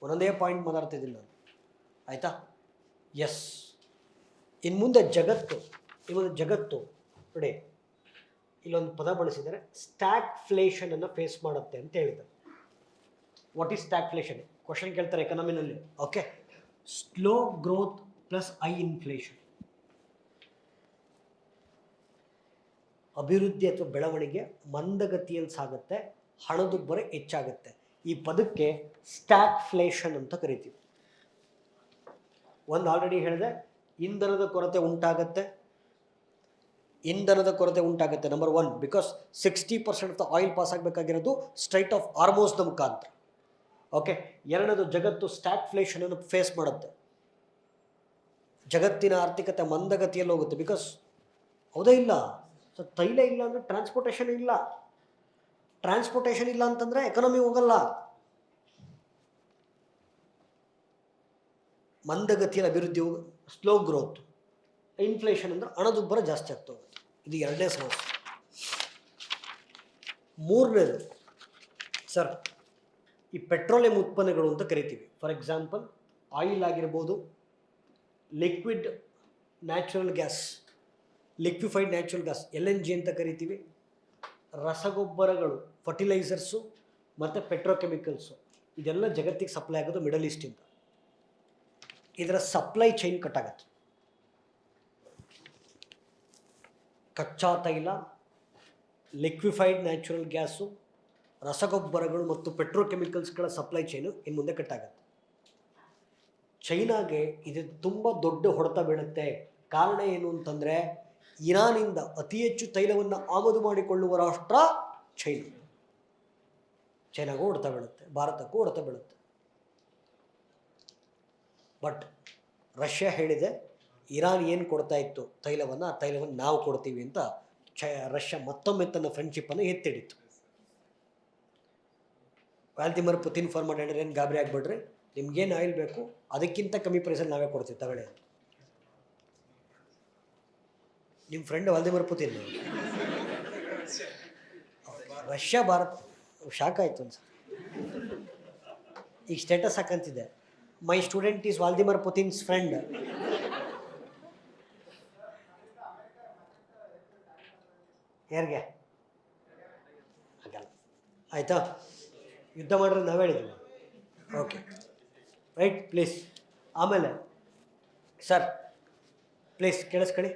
ಒಂದೊಂದೇ ಪಾಯಿಂಟ್ ಮಾತಾಡ್ತಿದ್ದೀನಿ ನಾನು, ಆಯಿತಾ? ಎಸ್, ಇನ್ನು ಮುಂದೆ ಜಗತ್ತು ನೋಡಿ, ಇಲ್ಲೊಂದು ಪದ ಬಳಸಿದ್ದಾರೆ, ಸ್ಟ್ಯಾಗ್ಫ್ಲೇಷನನ್ನು ಫೇಸ್ ಮಾಡುತ್ತೆ ಅಂತ ಹೇಳಿದ್ದಾರೆ. What is stagflation? ಕ್ವಶನ್ ಕೇಳ್ತಾರೆ ಎಕನಾಮಿನಲ್ಲಿ. Okay, slow growth plus high inflation. ಅಭಿವೃದ್ಧಿ ಅಥವಾ ಬೆಳವಣಿಗೆ ಮಂದಗತಿಯಲ್ಲಿ ಸಾಗುತ್ತೆ, ಹಣದುಬ್ಬರ ಹೆಚ್ಚಾಗುತ್ತೆ. ಈ ಪದಕ್ಕೆ ಸ್ಟ್ಯಾಗ್ಫ್ಲೇಷನ್ ಅಂತ ಕರಿತೀವಿ. ಒಂದು ಆಲ್ರೆಡಿ ಹೇಳಿದೆ, ಇಂಧನದ ಕೊರತೆ ಉಂಟಾಗುತ್ತೆ. Number 1, because 60% of the oil pass ಆಗಬೇಕಾಗಿರೋದು ಸ್ಟ್ರೈಟ್ ಆಫ್ ಹಾರ್ಮೋಸ್ನ ಮುಖಾಂತರ. ಓಕೆ, ಎರಡನೇದು, ಜಗತ್ತು ಸ್ಟ್ಯಾಗ್ಫ್ಲೇಷನ್ ಅನ್ನು ಫೇಸ್ ಮಾಡುತ್ತೆ. ಜಗತ್ತಿನ ಆರ್ಥಿಕತೆ ಮಂದಗತಿಯಲ್ಲಿ ಹೋಗುತ್ತೆ. ಬಿಕಾಸ್ ಹೌದೇ ಇಲ್ಲ, ಸೊ ತೈಲ ಇಲ್ಲ ಅಂದರೆ ಟ್ರಾನ್ಸ್ಪೋರ್ಟೇಷನ್ ಇಲ್ಲ ಅಂತಂದರೆ ಎಕಾನಮಿ ಹೋಗಲ್ಲ. ಮಂದಗತಿಯಲ್ಲಿ ಅಭಿವೃದ್ಧಿ, ಸ್ಲೋ ಗ್ರೋತ್, ಇನ್ಫ್ಲೇಷನ್ ಅಂದರೆ ಹಣದುಬ್ಬರ ಜಾಸ್ತಿ ಆಗ್ತಾ ಹೋಗುತ್ತೆ. ಇದು ಎರಡನೇ ಸಮಸ್ಯೆ. ಮೂರನೇದು ಸರ್, ಈ ಪೆಟ್ರೋಲಿಯಂ ಉತ್ಪನ್ನಗಳು ಅಂತ ಕರಿತೀವಿ. ಫಾರ್ ಎಕ್ಸಾಂಪಲ್, ಆಯಿಲ್ ಆಗಿರ್ಬೋದು, liquid natural gas, liquefied natural gas, LNG ಅಂತ ಕರಿತೀವಿ. ರಸಗೊಬ್ಬರಗಳು, ಫರ್ಟಿಲೈಸರ್ಸು ಮತ್ತು ಪೆಟ್ರೋಕೆಮಿಕಲ್ಸು, ಇದೆಲ್ಲ ಜಗತ್ತಿಗೆ ಸಪ್ಲೈ ಆಗೋದು ಮಿಡಲ್ ಈಸ್ಟಿಂದ. ಇದರ ಸಪ್ಲೈ ಚೈನ್ ಕಟ್ ಆಗುತ್ತೆ. ಕಚ್ಚಾ ತೈಲ, ಲಿಕ್ವಿಫೈಡ್ ನ್ಯಾಚುರಲ್ ಗ್ಯಾಸು, ರಸಗೊಬ್ಬರಗಳು ಮತ್ತು ಪೆಟ್ರೋಕೆಮಿಕಲ್ಸ್ಗಳ ಸಪ್ಲೈ ಚೈನು ಇನ್ನು ಮುಂದೆ ಕಟ್ಟಾಗುತ್ತೆ. ಚೈನಾಗೆ ಇದು ತುಂಬ ದೊಡ್ಡ ಹೊಡೆತ ಬೀಳುತ್ತೆ. ಕಾರಣ ಏನು ಅಂತಂದರೆ, ಇರಾನಿಂದ ಅತಿ ಹೆಚ್ಚು ತೈಲವನ್ನು ಆಮದು ಮಾಡಿಕೊಳ್ಳುವ ರಾಷ್ಟ್ರ ಚೈನಾ. ಚೈನಾಗೂ ಹೊಡೆತ ಬೀಳುತ್ತೆ, ಭಾರತಕ್ಕೂ ಹೊಡೆತ ಬೀಳುತ್ತೆ. ಬಟ್ ರಷ್ಯಾ ಹೇಳಿದೆ, ಇರಾನ್ ಏನು ಕೊಡ್ತಾ ಇತ್ತು ತೈಲವನ್ನು, ಆ ತೈಲವನ್ನು ನಾವು ಕೊಡ್ತೀವಿ ಅಂತ ರಷ್ಯಾ ಮತ್ತೊಮ್ಮೆ ತನ್ನ ಫ್ರೆಂಡ್ಶಿಪ್ಪನ್ನು ಎತ್ತಿಡಿತು. ವ್ಲಾದಿಮಿರ್ ಪುತಿನ್ ಫಾರ್ಮ್ ಮಾಡಿದ್ರೆ ಏನು ಗಾಬರಿ ಆಗಿಬಿಡ್ರಿ, ನಿಮ್ಗೇನು ಆಯಿಲ್ ಬೇಕು ಅದಕ್ಕಿಂತ ಕಮ್ಮಿ ಪ್ರೈಸಲ್ಲಿ ನಾವೇ ಕೊಡ್ತೀವಿ ತಗೊಳ್ಳಿ ಅಂತ. ನಿಮ್ಮ ಫ್ರೆಂಡ್ ವ್ಲಾದಿಮಿರ್ ಪುತಿನ್, ರಷ್ಯಾ ಭಾರತ ಶಾಕ್ ಆಯಿತು ಅನ್ಸ. ಈಗ ಸ್ಟೇಟಸ್ ಹಾಕಂತಿದೆ, my student is Vladimir Putin's friend. ಯಾರಿಗೆ ಆಗಲ್ಲ, ಆಯಿತಾ? ಯುದ್ಧ ಮಾಡ್ರೆ ನಾವು ಹೇಳಿದ್ವಿ. Okay right, please. ಆಮೇಲೆ ಸರ್ ಪ್ಲೀಸ್ ಕೇಳಿಸ್ಕೊಳ್ಳಿ,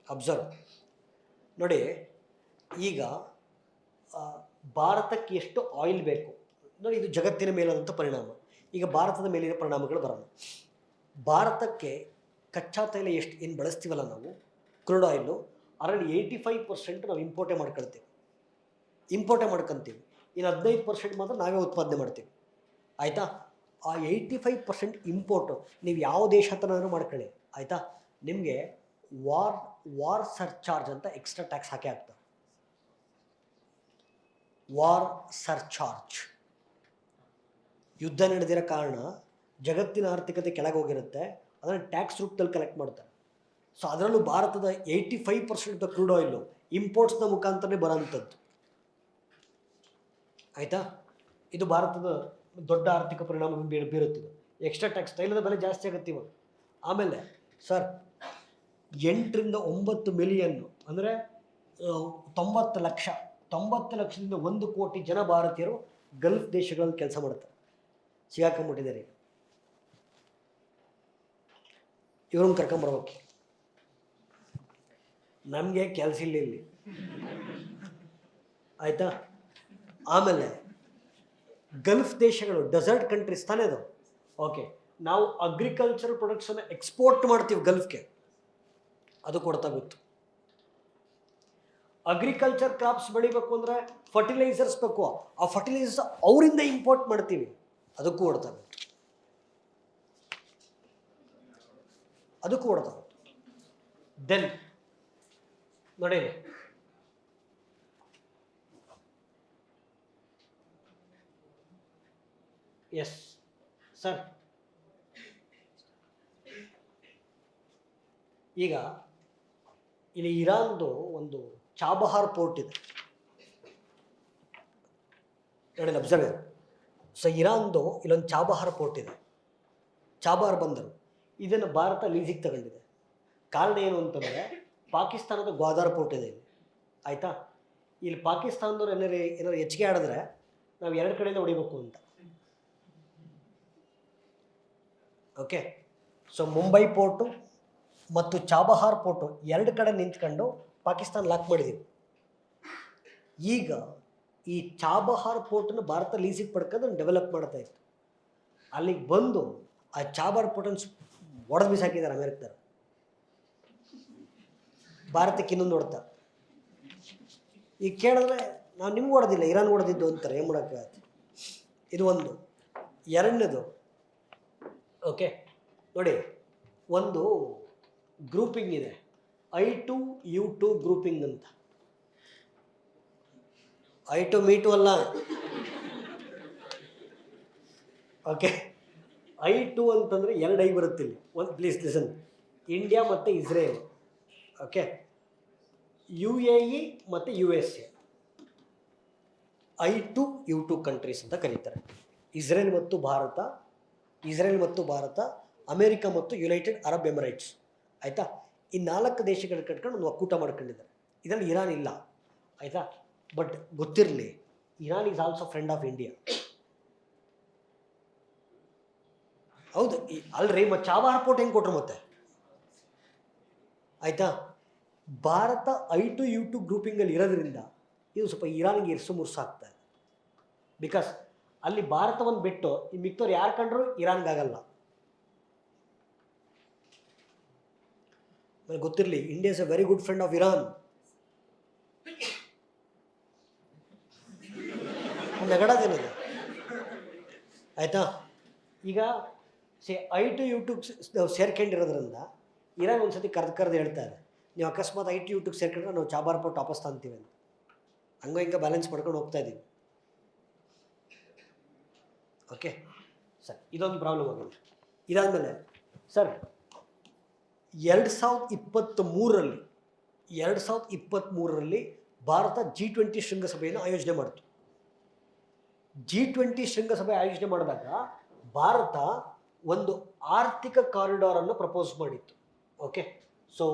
ಅಬ್ಸರ್ವ್ ನೋಡಿ. ಈಗ ಭಾರತಕ್ಕೆ ಎಷ್ಟು ಆಯಿಲ್ ಬೇಕು ನೋಡಿ, ಇದು ಜಗತ್ತಿನ ಮೇಲಾದಂಥ ಪರಿಣಾಮ. ಈಗ ಭಾರತದ ಮೇಲಿನ ಪರಿಣಾಮಗಳು ಬರೋಣ. ಭಾರತಕ್ಕೆ ಕಚ್ಚಾ ತೈಲ ಎಷ್ಟು ಏನು ಬಳಸ್ತೀವಲ್ಲ ನಾವು, ಕ್ರೂಡ್ ಆಯಿಲು, ಅದರಲ್ಲಿ 85% ನಾವು ಇಂಪೋರ್ಟೇ ಮಾಡ್ಕೊಳ್ತೀವಿ. ಇನ್ನು 15% ಮಾತ್ರ ನಾವೇ ಉತ್ಪಾದನೆ ಮಾಡ್ತೀವಿ. ಆಯಿತಾ? ಆ 85% ಇಂಪೋರ್ಟು ನೀವು ಯಾವ ದೇಶ ಹತ್ರನಾದ್ರೂ ಮಾಡ್ಕೊಳ್ಳಿ, ಆಯಿತಾ? ನಿಮಗೆ ವಾರ್ ಸರ್ಚಾರ್ಜ್ ಅಂತ ಎಕ್ಸ್ಟ್ರಾ ಟ್ಯಾಕ್ಸ್ ಹಾಕೇ ಆಗ್ತದೆ. War surcharge. ಯುದ್ಧ ನಡೆದಿರೋ ಕಾರಣ ಜಗತ್ತಿನ ಆರ್ಥಿಕತೆ ಕೆಳಗೆ ಹೋಗಿರುತ್ತೆ, ಅದನ್ನು ಟ್ಯಾಕ್ಸ್ ರೂಪದಲ್ಲಿ ಕಲೆಕ್ಟ್ ಮಾಡ್ತಾರೆ. ಸೊ ಅದರಲ್ಲೂ ಭಾರತದ 85% ಕ್ರೂಡ್ ಆಯಿಲು ಇಂಪೋರ್ಟ್ಸ್ನ ಮುಖಾಂತರನೇ ಬರೋಂಥದ್ದು. ಆಯಿತಾ? ಇದು ಭಾರತದ ದೊಡ್ಡ ಆರ್ಥಿಕ ಪರಿಣಾಮ ಬೀರುತ್ತಿದೆ. ಎಕ್ಸ್ಟ್ರಾ ಟ್ಯಾಕ್ಸ್, ತೈಲದ ಬೆಲೆ ಜಾಸ್ತಿ ಆಗುತ್ತೆ ಇವಾಗ. ಆಮೇಲೆ ಸರ್ 8 ರಿಂದ 9 ಮಿಲಿಯನ್ ಅಂದರೆ 90 ಲಕ್ಷ, 90 ಲಕ್ಷದಿಂದ 1 ಕೋಟಿ ಜನ ಭಾರತೀಯರು ಗಲ್ಫ್ ದೇಶಗಳಲ್ಲಿ ಕೆಲಸ ಮಾಡ್ತಾರೆ, ಸಿಗಾಕೊಂಡ್ಬಿಟ್ಟಿದ್ದಾರೆ. ಇವ್ರನ್ನ ಕರ್ಕೊಂಬರ್ಬೇಕು, ನಮಗೆ ಕೆಲಸ ಇಲ್ಲ ಇಲ್ಲಿ, ಆಯಿತಾ? ಆಮೇಲೆ ಗಲ್ಫ್ ದೇಶಗಳು ಡೆಸರ್ಟ್ ಕಂಟ್ರೀಸ್ ತಾನೇ ಅದು. ಓಕೆ, ನಾವು ಅಗ್ರಿಕಲ್ಚರ್ ಪ್ರೊಡಕ್ಟ್ಸನ್ನು ಎಕ್ಸ್ಪೋರ್ಟ್ ಮಾಡ್ತೀವಿ ಗಲ್ಫ್ಗೆ, ಅದು ಕೊಡ್ತಾ ಬಿತ್ತು. ಅಗ್ರಿಕಲ್ಚರ್ ಕ್ರಾಪ್ಸ್ ಬೆಳಿಬೇಕು ಅಂದರೆ ಫರ್ಟಿಲೈಸರ್ಸ್ ಬೇಕು, ಆ ಫರ್ಟಿಲೈಸರ್ಸ್ ಅವರಿಂದ ಇಂಪೋರ್ಟ್ ಮಾಡ್ತೀವಿ, ಅದಕ್ಕೂ ಕೊಡ್ತಾ ಬಿತ್ತು. ದೆನ್ ನೋಡಿ, ಎಸ್ ಸರ್, ಈಗ ಇಲ್ಲಿ ಇರಾನ್ದು ಒಂದು ಚಾಬಹಾರ್ ಪೋರ್ಟ್ ಇದೆ ನೋಡಿ, ಅಬ್ಸರ್ವ್. ಸೊ ಇರಾನ್ದು ಇಲ್ಲೊಂದು ಚಾಬಹಾರ್ ಪೋರ್ಟ್ ಇದೆ, ಚಾಬಹಾರ್ ಬಂದರು. ಇದನ್ನು ಭಾರತ ಲೀಸಿಗೆ ತಗೊಂಡಿದೆ. ಕಾರಣ ಏನು ಅಂತಂದರೆ, ಪಾಕಿಸ್ತಾನದ ಗ್ವಾದಾರ್ ಪೋರ್ಟ್ ಇದೆ ಇಲ್ಲಿ, ಆಯಿತಾ? ಇಲ್ಲಿ ಪಾಕಿಸ್ತಾನದವ್ರು ಏನಾರು ಹೆಚ್ಚಿಗೆ ಆಡಿದ್ರೆ ನಾವು 2 ಕಡೆಯಿಂದ ಹೊಡಿಬೇಕು ಅಂತ. ಓಕೆ, ಸೊ ಮುಂಬೈ ಪೋರ್ಟು ಮತ್ತು ಚಾಬಹಾರ್ ಪೋರ್ಟು 2 ಕಡೆ ನಿಂತ್ಕೊಂಡು ಪಾಕಿಸ್ತಾನ ಲಾಕ್ ಮಾಡಿದ್ದೀವಿ. ಈಗ ಈ ಚಾಬಹಾರ್ ಪೋರ್ಟನ್ನು ಭಾರತ ಲೀಸಿಗೆ ಪಡ್ಕೊಂಡು ಡೆವಲಪ್ ಮಾಡ್ತಾ ಇತ್ತು. ಅಲ್ಲಿಗೆ ಬಂದು ಆ ಚಾಬಹಾರ್ ಪೋರ್ಟನ್ನು ಒಡೆದು ಬಿಸಾಕಿದ್ದಾರೆ ಅಮೆರಿಕದವರು. ಭಾರತಕ್ಕೆ ಇನ್ನೊಂದು ಹೊಡ್ತಾ. ಈಗ ಕೇಳಿದ್ರೆ ನಾವು ನಿಮ್ಗೆ ಹೊಡೆದಿಲ್ಲ, ಇರಾನ್ ಹೊಡೆದಿದ್ದು ಅಂತಾರೆ. ಏನು ಮಾಡೋಕ್ಕಾಗತ್ತೆ? ಇದು ಒಂದು. ಎರಡನೇದು, ಓಕೆ ನೋಡಿ, ಒಂದು ಗ್ರೂಪಿಂಗ್ ಇದೆ, I2U2 ಗ್ರೂಪಿಂಗ್ ಅಂತ. I2 Me2 ಅಲ್ಲ, ಓಕೆ. I2 ಅಂತಂದರೆ 2 I ಬರುತ್ತೆ ಇಲ್ಲಿ. ಒಂದು ಪ್ಲೀಸ್ ಲಿಸನ್, ಇಂಡಿಯಾ ಮತ್ತು ಇಸ್ರೇಲ್, ಓಕೆ, UAE ಮತ್ತು USA, I2U2 ಕಂಟ್ರೀಸ್ ಅಂತ ಕರೀತಾರೆ. ಇಸ್ರೇಲ್ ಮತ್ತು ಭಾರತ, ಅಮೇರಿಕ ಮತ್ತು ಯುನೈಟೆಡ್ ಅರಬ್ ಎಮಿರೇಟ್ಸ್, ಆಯಿತಾ? ಈ 4 ದೇಶಗಳು ಕಟ್ಕೊಂಡು ಒಂದು ಒಕ್ಕೂಟ ಮಾಡ್ಕೊಂಡಿದ್ದಾರೆ. ಇದರಲ್ಲಿ ಇರಾನ್ ಇಲ್ಲ, ಆಯಿತಾ? ಬಟ್ ಗೊತ್ತಿರಲಿ, Iran is also friend of India. ಹೌದು ಅಲ್ರಿ, ಮತ್ತು ಚಾಬಹಾರ್ ಪೋರ್ಟ್ ಹೆಂಗೆ ಕೊಟ್ರು ಮತ್ತೆ, ಆಯಿತಾ? ಭಾರತ I2U2 ಗ್ರೂಪಿಂಗಲ್ಲಿ ಇರೋದ್ರಿಂದ ಇದು ಸ್ವಲ್ಪ ಇರಾನ್ಗೆ ಇರ್ಸು ಮುರ್ಸು ಆಗ್ತಾ ಇದೆ. ಬಿಕಾಸ್ ಅಲ್ಲಿ ಭಾರತವನ್ನು ಬಿಟ್ಟು ಈ ಮಿಕ್ತವ್ರು ಯಾರು ಕಂಡ್ರು ಇರಾನ್ಗಾಗಲ್ಲ. ಆಮೇಲೆ ಗೊತ್ತಿರಲಿ, India is a very good friend of Iran. ನೆಗಡೋದೇನಿದೆ ಆಯಿತಾ. ಈಗ I2U2 ಸೇರ್ಕೊಂಡಿರೋದ್ರಿಂದ ಇರಾನ್ ಒಂದ್ಸತಿ ಕರೆದು ಹೇಳ್ತಾರೆ, ನೀವು ಅಕಸ್ಮಾತ್ I2U2 ಸೇರ್ಕೊಂಡ್ರೆ ನಾವು ಚಾಬಾರ್ ಪಟ್ಟು ವಾಪಸ್ ತಂತೀವಿ ಅಂತ. ಹಂಗೋ ಹಿಂಗೆ ಬ್ಯಾಲೆನ್ಸ್ ಮಾಡ್ಕೊಂಡು ಹೋಗ್ತಾ ಇದ್ದೀವಿ. ಓಕೆ ಸರ್, ಇದೊಂದು ಪ್ರಾಬ್ಲಮ್ ಆಗಿದೆ. ಇದಾದಮೇಲೆ ಸರ್ 2023ರಲ್ಲಿ ಭಾರತ G20 ಶೃಂಗಸಭೆಯನ್ನು ಆಯೋಜನೆ ಮಾಡಿತು. G20 ಶೃಂಗಸಭೆ ಆಯೋಜನೆ ಮಾಡಿದಾಗ ಭಾರತ ಒಂದು ಆರ್ಥಿಕ ಕಾರಿಡಾರನ್ನು ಪ್ರಪೋಸ್ ಮಾಡಿತ್ತು. ಓಕೆ, ಸೊ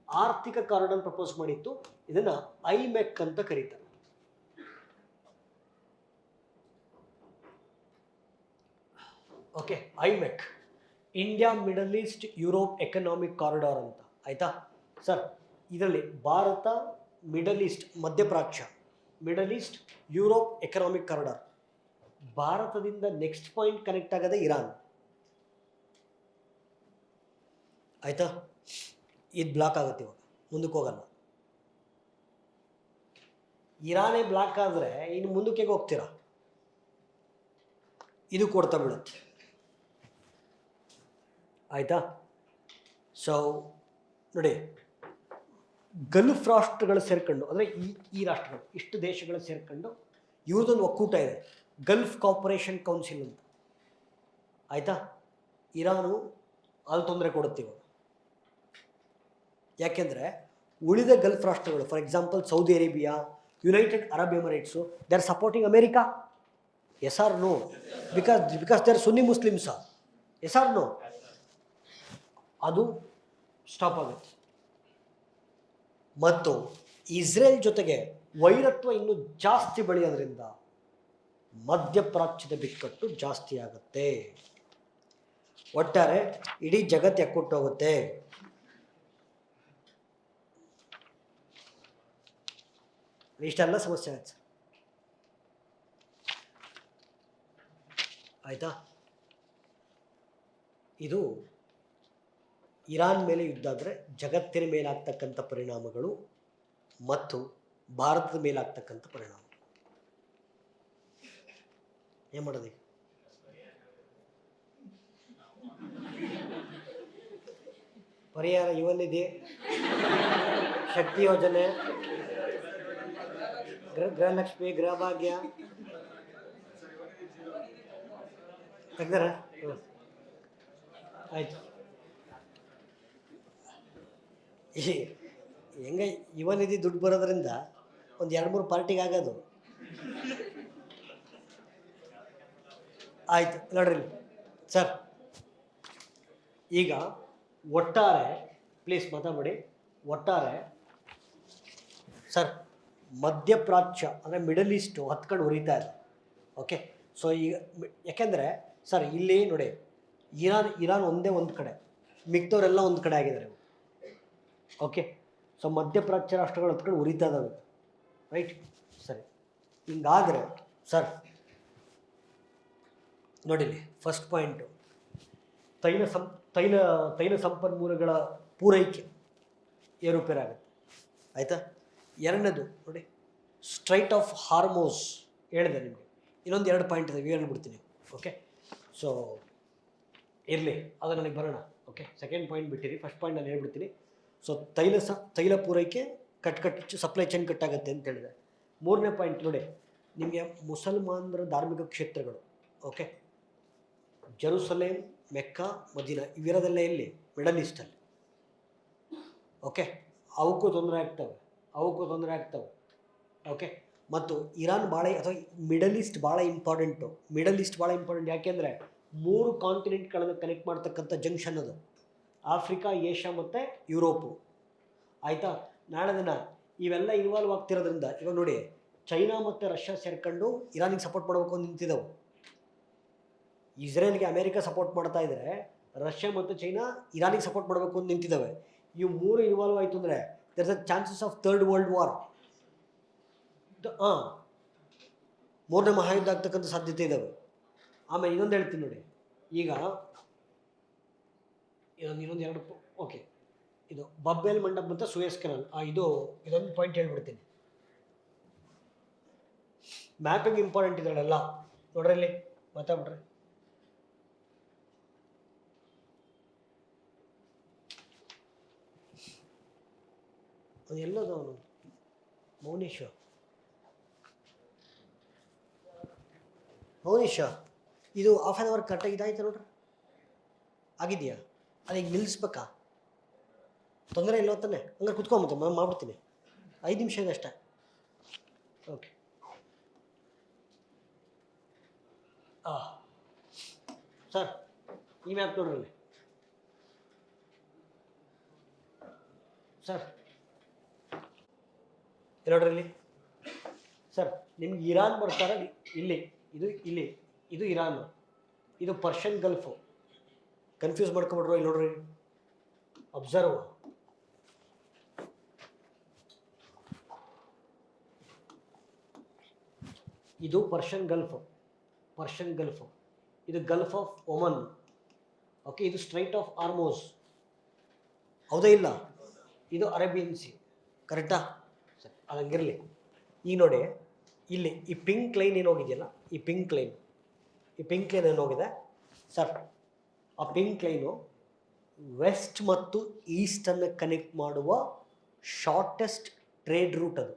ಆರ್ಥಿಕ ಕಾರಿಡಾರ್ ಪ್ರಪೋಸ್ ಮಾಡಿತ್ತು. ಇದನ್ನು IMEC ಅಂತ ಕರೀತಾರೆ. Okay, IMEC, India middle East Europe economic corridor ಅಂತ. ಆಯಿತಾ ಸರ್, ಇದರಲ್ಲಿ ಭಾರತ, ಮಿಡಲ್ ಈಸ್ಟ್, ಮಧ್ಯಪ್ರಾಚ್ಯ, middle East, Europe economic corridor. ಭಾರತದಿಂದ ನೆಕ್ಸ್ಟ್ ಪಾಯಿಂಟ್ ಕನೆಕ್ಟ್ ಆಗೋದೇ ಇರಾನ್. ಆಯಿತಾ, ಇದು ಬ್ಲಾಕ್ ಆಗುತ್ತೆ, ಇವಾಗ ಮುಂದಕ್ಕೆ ಹೋಗಲ್ಲ. ಇರಾನೇ ಬ್ಲಾಕ್ ಆದರೆ ಇನ್ನು ಮುಂದಕ್ಕೆ ಹೋಗ್ತೀರಾ, ಇದು ಕೊಡ್ತಾ ಬೀಳುತ್ತೆ. ಆಯಿತಾ. ಸೊ ನೋಡಿ, ಗಲ್ಫ್ ರಾಷ್ಟ್ರಗಳು ಸೇರ್ಕೊಂಡು, ಅಂದರೆ ಈ ರಾಷ್ಟ್ರಗಳು, ಇಷ್ಟು ದೇಶಗಳು ಸೇರ್ಕೊಂಡು ಇವ್ರದ್ದೊಂದು ಒಕ್ಕೂಟ ಇದೆ, ಗಲ್ಫ್ ಕೋಆಪರೇಷನ್ ಕೌನ್ಸಿಲ್ ಅಂತ. ಆಯಿತಾ. ಇರಾನು ಅಲ್ಲಿ ತೊಂದರೆ ಕೊಡುತ್ತೀವಿ. ಯಾಕೆಂದರೆ ಉಳಿದ ಗಲ್ಫ್ ರಾಷ್ಟ್ರಗಳು, for example Saudi Arabia, United Arab Emirates, they are supporting America. Yes or no? Because they are Sunni ಮುಸ್ಲಿಮ್ಸಾ? Yes or no? ಅದು ಸ್ಟಾಪ್ ಆಗುತ್ತೆ. ಮತ್ತು ಇಸ್ರೇಲ್ ಜೊತೆಗೆ ವೈರತ್ವ ಇನ್ನೂ ಜಾಸ್ತಿ ಬೆಳೆಯೋದ್ರಿಂದ ಮಧ್ಯಪ್ರಾಚ್ಯದ ಬಿಕ್ಕಟ್ಟು ಜಾಸ್ತಿ ಆಗುತ್ತೆ. ಒಟ್ಟಾರೆ ಇಡೀ ಜಗತ್ತು ಎಕ್ಕುಟ್ಟೋಗುತ್ತೆ. ಇಷ್ಟೆಲ್ಲ ಸಮಸ್ಯೆ ಆಯ್ತು. ಆಯಿತಾ. ಇದು ಇರಾನ್ ಮೇಲೆ ಯುದ್ಧ ಆದರೆ ಜಗತ್ತಿನ ಮೇಲಾಗ್ತಕ್ಕಂಥ ಪರಿಣಾಮಗಳು ಮತ್ತು ಭಾರತದ ಮೇಲಾಗ್ತಕ್ಕಂಥ ಪರಿಣಾಮ. ಏನು ಮಾಡೋದು? ಪರಿಹಾರ ಇವನಿದೆ, ಶಕ್ತಿ ಯೋಜನೆ, ಗೃಹಲಕ್ಷ್ಮಿ, ಗೃಹಭಾಗ್ಯ ತೆಗ್ದಾರ. ಆಯ್ತು. ಹೆಂಗೆ ಇವನಿಧಿ ದುಡ್ಡು ಬರೋದ್ರಿಂದ ಒಂದು 2-3 ಪಾರ್ಟಿಗೆ ಆಗೋದು. ಆಯಿತು ನೋಡ್ರಿ ಸರ್, ಈಗ ಒಟ್ಟಾರೆ ಪ್ಲೀಸ್ ಮಾತಾಡಿ. ಒಟ್ಟಾರೆ ಸರ್, ಮಧ್ಯಪ್ರಾಚ್ಯ ಅಂದರೆ ಮಿಡಲ್ ಈಸ್ಟು ಹತ್ಕೊಂಡು ಉರಿತಾ ಇದೆ. ಓಕೆ, ಸೊ ಈಗ ಯಾಕೆಂದರೆ ಸರ್ ಇಲ್ಲಿ ನೋಡಿ, ಇರಾನ್ ಒಂದೇ ಒಂದು ಕಡೆ, ಮಿಕ್ತವರೆಲ್ಲ ಒಂದು ಕಡೆ ಆಗಿದ್ದಾರೆ. ಓಕೆ, ಸೊ ಮಧ್ಯಪ್ರಾಚ್ಯ ರಾಷ್ಟ್ರಗಳು ಹತ್ಕೊಂಡು ಉರಿತಾ ಇದ್ದಾವೆ. ರೈಟ್, ಸರಿ. ಹಿಂಗಾದರೆ ಸರ್ ನೋಡಿಲಿ, ಫಸ್ಟ್ ಪಾಯಿಂಟು ತೈಲ ಸಂಪನ್ಮೂಲಗಳ ಪೂರೈಕೆ ಏರುಪೇರಾಗುತ್ತೆ. ಆಯಿತಾ. ಎರಡನೇದು ನೋಡಿ, ಸ್ಟ್ರೈಟ್ ಆಫ್ ಹಾರ್ಮೋಸ್ ಹೇಳಿದೆ ನಿಮಗೆ. ಇನ್ನೊಂದು 2 ಪಾಯಿಂಟ್ ಇದೆ, ಹೇಳ್ಬಿಡ್ತೀನಿ. ಓಕೆ, ಸೊ ಇರಲಿ, ಅದು ನನಗೆ ಬರೋಣ. ಓಕೆ, ಸೆಕೆಂಡ್ ಪಾಯಿಂಟ್ ಬಿಟ್ಟಿರಿ, ಫಸ್ಟ್ ಪಾಯಿಂಟ್ ನಾನು ಹೇಳ್ಬಿಡ್ತೀನಿ. ಸೊ ತೈಲ ಪೂರೈಕೆ ಸಪ್ಲೈ ಚೈನ್ ಕಟ್ಟಾಗುತ್ತೆ ಅಂತ ಹೇಳಿದೆ. 3ನೇ ಪಾಯಿಂಟ್ ನೋಡಿ, ನಿಮಗೆ ಮುಸಲ್ಮಾನರ ಧಾರ್ಮಿಕ ಕ್ಷೇತ್ರಗಳು, ಓಕೆ, ಜೆರುಸಲೇಮ್, ಮೆಕ್ಕಾ, ಮದೀನಾ ಇವಿರೋದೆಲ್ಲ ಎಲ್ಲಿ? ಮಿಡಲ್ ಈಸ್ಟಲ್ಲಿ. ಓಕೆ, ಅವಕ್ಕೂ ತೊಂದರೆ ಆಗ್ತವೆ. ಓಕೆ, ಮತ್ತು ಇರಾನ್ ಭಾಳ, ಅಥವಾ ಮಿಡಲ್ ಈಸ್ಟ್ ಭಾಳ ಇಂಪಾರ್ಟೆಂಟು. ಯಾಕೆಂದರೆ 3 ಕಾಂಟಿನೆಂಟ್ಗಳನ್ನು ಕನೆಕ್ಟ್ ಮಾಡ್ತಕ್ಕಂಥ ಜಂಕ್ಷನ್ ಅದು. ಆಫ್ರಿಕಾ, ಏಷ್ಯಾ ಮತ್ತು ಯುರೋಪು. ಆಯಿತಾ. ನಾಳೆ ದಿನ ಇವೆಲ್ಲ ಇನ್ವಾಲ್ವ್ ಆಗ್ತಿರೋದ್ರಿಂದ ಇವಾಗ ನೋಡಿ, ಚೈನಾ ಮತ್ತು ರಷ್ಯಾ ಸೇರ್ಕೊಂಡು ಇರಾನಿಗೆ ಸಪೋರ್ಟ್ ಮಾಡಬೇಕು ಅಂತ ನಿಂತಿದ್ದವು. ಇಸ್ರೇಲ್ಗೆ ಅಮೇರಿಕಾ ಸಪೋರ್ಟ್ ಮಾಡ್ತಾ ಇದ್ದರೆ, ರಷ್ಯಾ ಮತ್ತು ಚೈನಾ ಇರಾನಿಗೆ ಸಪೋರ್ಟ್ ಮಾಡಬೇಕು ಅಂತ ನಿಂತಿದ್ದಾವೆ. ಇವು 3 ಇನ್ವಾಲ್ವ್ ಆಯಿತು ಅಂದರೆ there is a chances of third world war. ಮೂರನೇ ಮಹಾಯುದ್ಧ ಆಗ್ತಕ್ಕಂಥ ಸಾಧ್ಯತೆ ಇದ್ದಾವೆ. ಆಮೇಲೆ ಇನ್ನೊಂದು ಹೇಳ್ತೀನಿ ನೋಡಿ, ಈಗ ಇನ್ನೊಂದು ಎರಡು ಓಕೆ, ಇದು ಬಬ್ ಎಲ್ ಮಂಡಪ್ ಮತ್ತು ಸೂಯಸ್ ಕೆನಾಲ್. ಇದೊಂದು ಪಾಯಿಂಟ್ ಹೇಳ್ಬಿಡ್ತೀನಿ. ಮ್ಯಾಪಿಂಗ್ ಇಂಪಾರ್ಟೆಂಟ್ ಇದ್ದಾಳೆಲ್ಲ ನೋಡ್ರಿ, ಇಲ್ಲಿ ಮಾತಾಡ್ಬಿಡ್ರಿ. ಎಲ್ಲದು ಅವನು ಮೌನೇಶ ಇದು ಹಾಫ್ ಆನ್ ಅವರ್ ಕರೆಕ್ಟಾಗಿ ಇದಾಯ್ತು ನೋಡ್ರಿ, ಆಗಿದೆಯಾ? ಅದೀಗ ನಿಲ್ಲಿಸ್ಬೇಕಾ? ತೊಂದರೆ ಇಲ್ಲ ತಾನೆ? ಹಂಗಾರೆ ಕುತ್ಕೊಂಬತ್ತೆ ಮಾಡ್ಬಿಡ್ತೀನಿ. 5 ನಿಮಿಷ ಇದೆ ಅಷ್ಟೇ. ಓಕೆ, ಸರ್ ಈ ಮ್ಯಾಪ್ ನೋಡ್ರಿ ಸರ್, ನೋಡ್ರಿ ಇಲ್ಲಿ ಸರ್, ನಿಮ್ಗೆ ಇರಾನ್ ಬರ್ತಾರೆ ಇಲ್ಲಿ, ಇದು ಇರಾನ್, ಇದು ಪರ್ಷಿಯನ್ ಗಲ್ಫು. ಕನ್ಫ್ಯೂಸ್ ಮಾಡ್ಕೊಬಿಡ್ರು. ಇಲ್ಲಿ ನೋಡ್ರಿ, ಅಬ್ಸರ್ವ್. ಇದು ಪರ್ಷಿಯನ್ ಗಲ್ಫ್, ಇದು ಗಲ್ಫ್ ಆಫ್ ಒಮನ್. ಓಕೆ, ಇದು ಸ್ಟ್ರೈಟ್ ಆಫ್ ಆರ್ಮೋಸ್, ಹೌದಾ ಇಲ್ಲ? ಇದು ಅರೇಬಿಯನ್ ಸಿ, ಕರೆಕ್ಟಾ ಸರ್? ಅದಂಗಿರಲಿ. ಈಗ ನೋಡಿ, ಇಲ್ಲಿ ಈ ಪಿಂಕ್ ಲೈನ್ ಏನು ಹೋಗಿದೆಯಲ್ಲ, ಈ ಪಿಂಕ್ ಲೈನ್ ಏನು ಹೋಗಿದೆ ಸರ್? ಆ ಪಿಂಕ್ ಲೈನು ವೆಸ್ಟ್ ಮತ್ತು ಈಸ್ಟನ್ನು ಕನೆಕ್ಟ್ ಮಾಡುವ ಶಾರ್ಟೆಸ್ಟ್ ಟ್ರೇಡ್ ರೂಟ್. ಅದು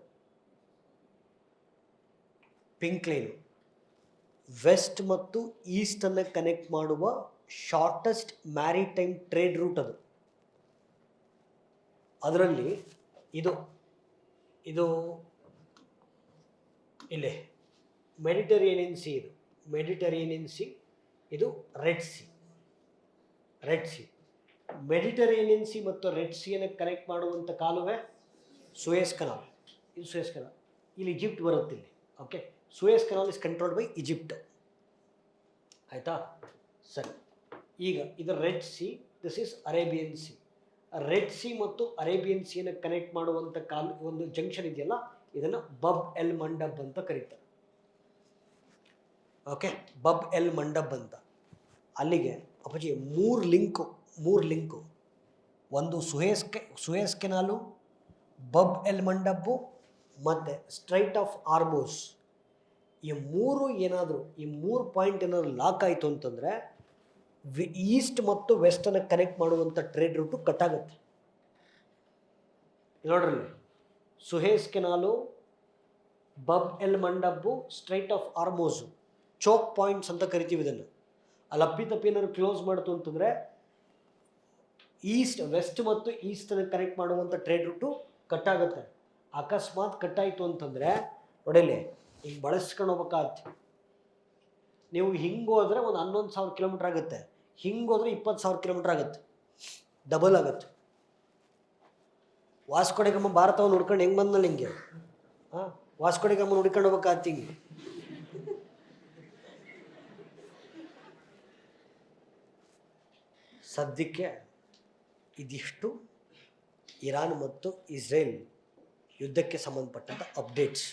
ಪಿಂಕ್ ಲೈನು ವೆಸ್ಟ್ ಮತ್ತು ಈಸ್ಟನ್ನು ಕನೆಕ್ಟ್ ಮಾಡುವ ಶಾರ್ಟೆಸ್ಟ್ ಮ್ಯಾರಿಟೈಮ್ ಟ್ರೇಡ್ ರೂಟ್. ಅದು ಅದರಲ್ಲಿ ಇದು ಇಲ್ಲಿ ಮೆಡಿಟರೇನಿಯನ್ ಸಿ, ಇದು ರೆಡ್ ಸಿ. ಮೆಡಿಟರೇನಿಯನ್ ಸಿ ಮತ್ತು ರೆಡ್ ಸಿಯನ್ನು ಕನೆಕ್ಟ್ ಮಾಡುವಂಥ ಕಾಲುವೆ ಸೂಯಸ್ ಕೆನಾಲ್. ಇದು ಸೂಯಸ್ ಕೆನಾಲ್. ಇಲ್ಲಿ ಈಜಿಪ್ಟ್ ಬರುತ್ತೆ ಇಲ್ಲಿ. Okay, Suez canal is controlled by Egypt. ಆಯಿತಾ ಸರಿ. ಈಗ ಇದು red sea, this is Arabian sea. Red sea ಮತ್ತು ಅರೇಬಿಯನ್ ಸಿಯನ್ನು ಕನೆಕ್ಟ್ ಮಾಡುವಂಥ ಒಂದು ಜಂಕ್ಷನ್ ಇದೆಯಲ್ಲ, ಇದನ್ನು ಬಬ್ ಎಲ್ ಮಂಡಬ್ ಅಂತ ಕರೀತಾರೆ. ಓಕೆ, ಬಬ್ ಎಲ್ ಮಂಡಬ್ ಅಂತ. ಅಲ್ಲಿಗೆ ಅಪ್ಪಾಜಿ ಮೂರು ಲಿಂಕು, ಒಂದು ಸುಯಸ್ ಕೆನಾಲು, ಬಬ್ ಎಲ್ ಮಂಡಬ್ಬು ಮತ್ತು ಸ್ಟ್ರೈಟ್ ಆಫ್ ಆರ್ಮೋಸ್. ಈ ಮೂರು ಪಾಯಿಂಟ್ ಏನಾದರೂ ಲಾಕ್ ಆಯಿತು ಅಂತಂದರೆ ಈಸ್ಟ್ ಮತ್ತು ವೆಸ್ಟನ್ನು ಕನೆಕ್ಟ್ ಮಾಡುವಂಥ ಟ್ರೇಡ್ ರೂಟು ಕಟ್ಟಾಗುತ್ತೆ. ನೋಡ್ರಲ್ಲಿ, Suez canal, Bab el Mandeb, strait of Hormuz, choke points ಅಂತ ಕರಿತೀವಿ ಇದನ್ನು. ಅಲ್ಲಿ ಅಪ್ಪಿತಪ್ಪಿ ಏನಾದ್ರು ಕ್ಲೋಸ್ ಮಾಡ್ತು ಅಂತಂದರೆ ವೆಸ್ಟ್ ಮತ್ತು ಈಸ್ಟನ್ನು ಕನೆಕ್ಟ್ ಮಾಡುವಂಥ ಟ್ರೇಡ್ ರೂಟು ಕಟ್ಟಾಗುತ್ತೆ. ಅಕಸ್ಮಾತ್ ಕಟ್ಟಾಯಿತು ಅಂತಂದರೆ ನೋಡಿಲ್ಲಿ, ಹಿಂಗೆ ಬಳಸ್ಕೊಂಡು ಹೋಗ್ಬೇಕಾಗತ್ತೆ. ನೀವು ಹಿಂಗೆ ಹೋದರೆ ಒಂದು 11,000 ಕಿಲೋಮೀಟ್ರ್ ಆಗುತ್ತೆ, ಹಿಂಗೆ ಹೋದರೆ 20,000 ಕಿಲೋಮೀಟ್ರ್ ಆಗುತ್ತೆ, ಡಬಲ್ ಆಗುತ್ತೆ. ವಾಸ್ಕೋ ಡಿ ಗಾಮ ಭಾರತವನ್ನು ಹುಡ್ಕೊಂಡು ಹೆಂಗೆ ಬಂದ್ಮೇಲೆ ಹಿಂಗೆ ವಾಸ್ಕೋ ಡಿ ಗಾಮನ ಹುಡ್ಕೊಂಡು ಹೋಗ್ಬೇಕಾಗತ್ತೆ ಹಿಂಗೆ. ಸದ್ಯಕ್ಕೆ ಇದಿಷ್ಟು ಇರಾನ್ ಮತ್ತು ಇಸ್ರೇಲ್ ಯುದ್ಧಕ್ಕೆ ಸಂಬಂಧಪಟ್ಟಂಥ ಅಪ್ಡೇಟ್ಸ್.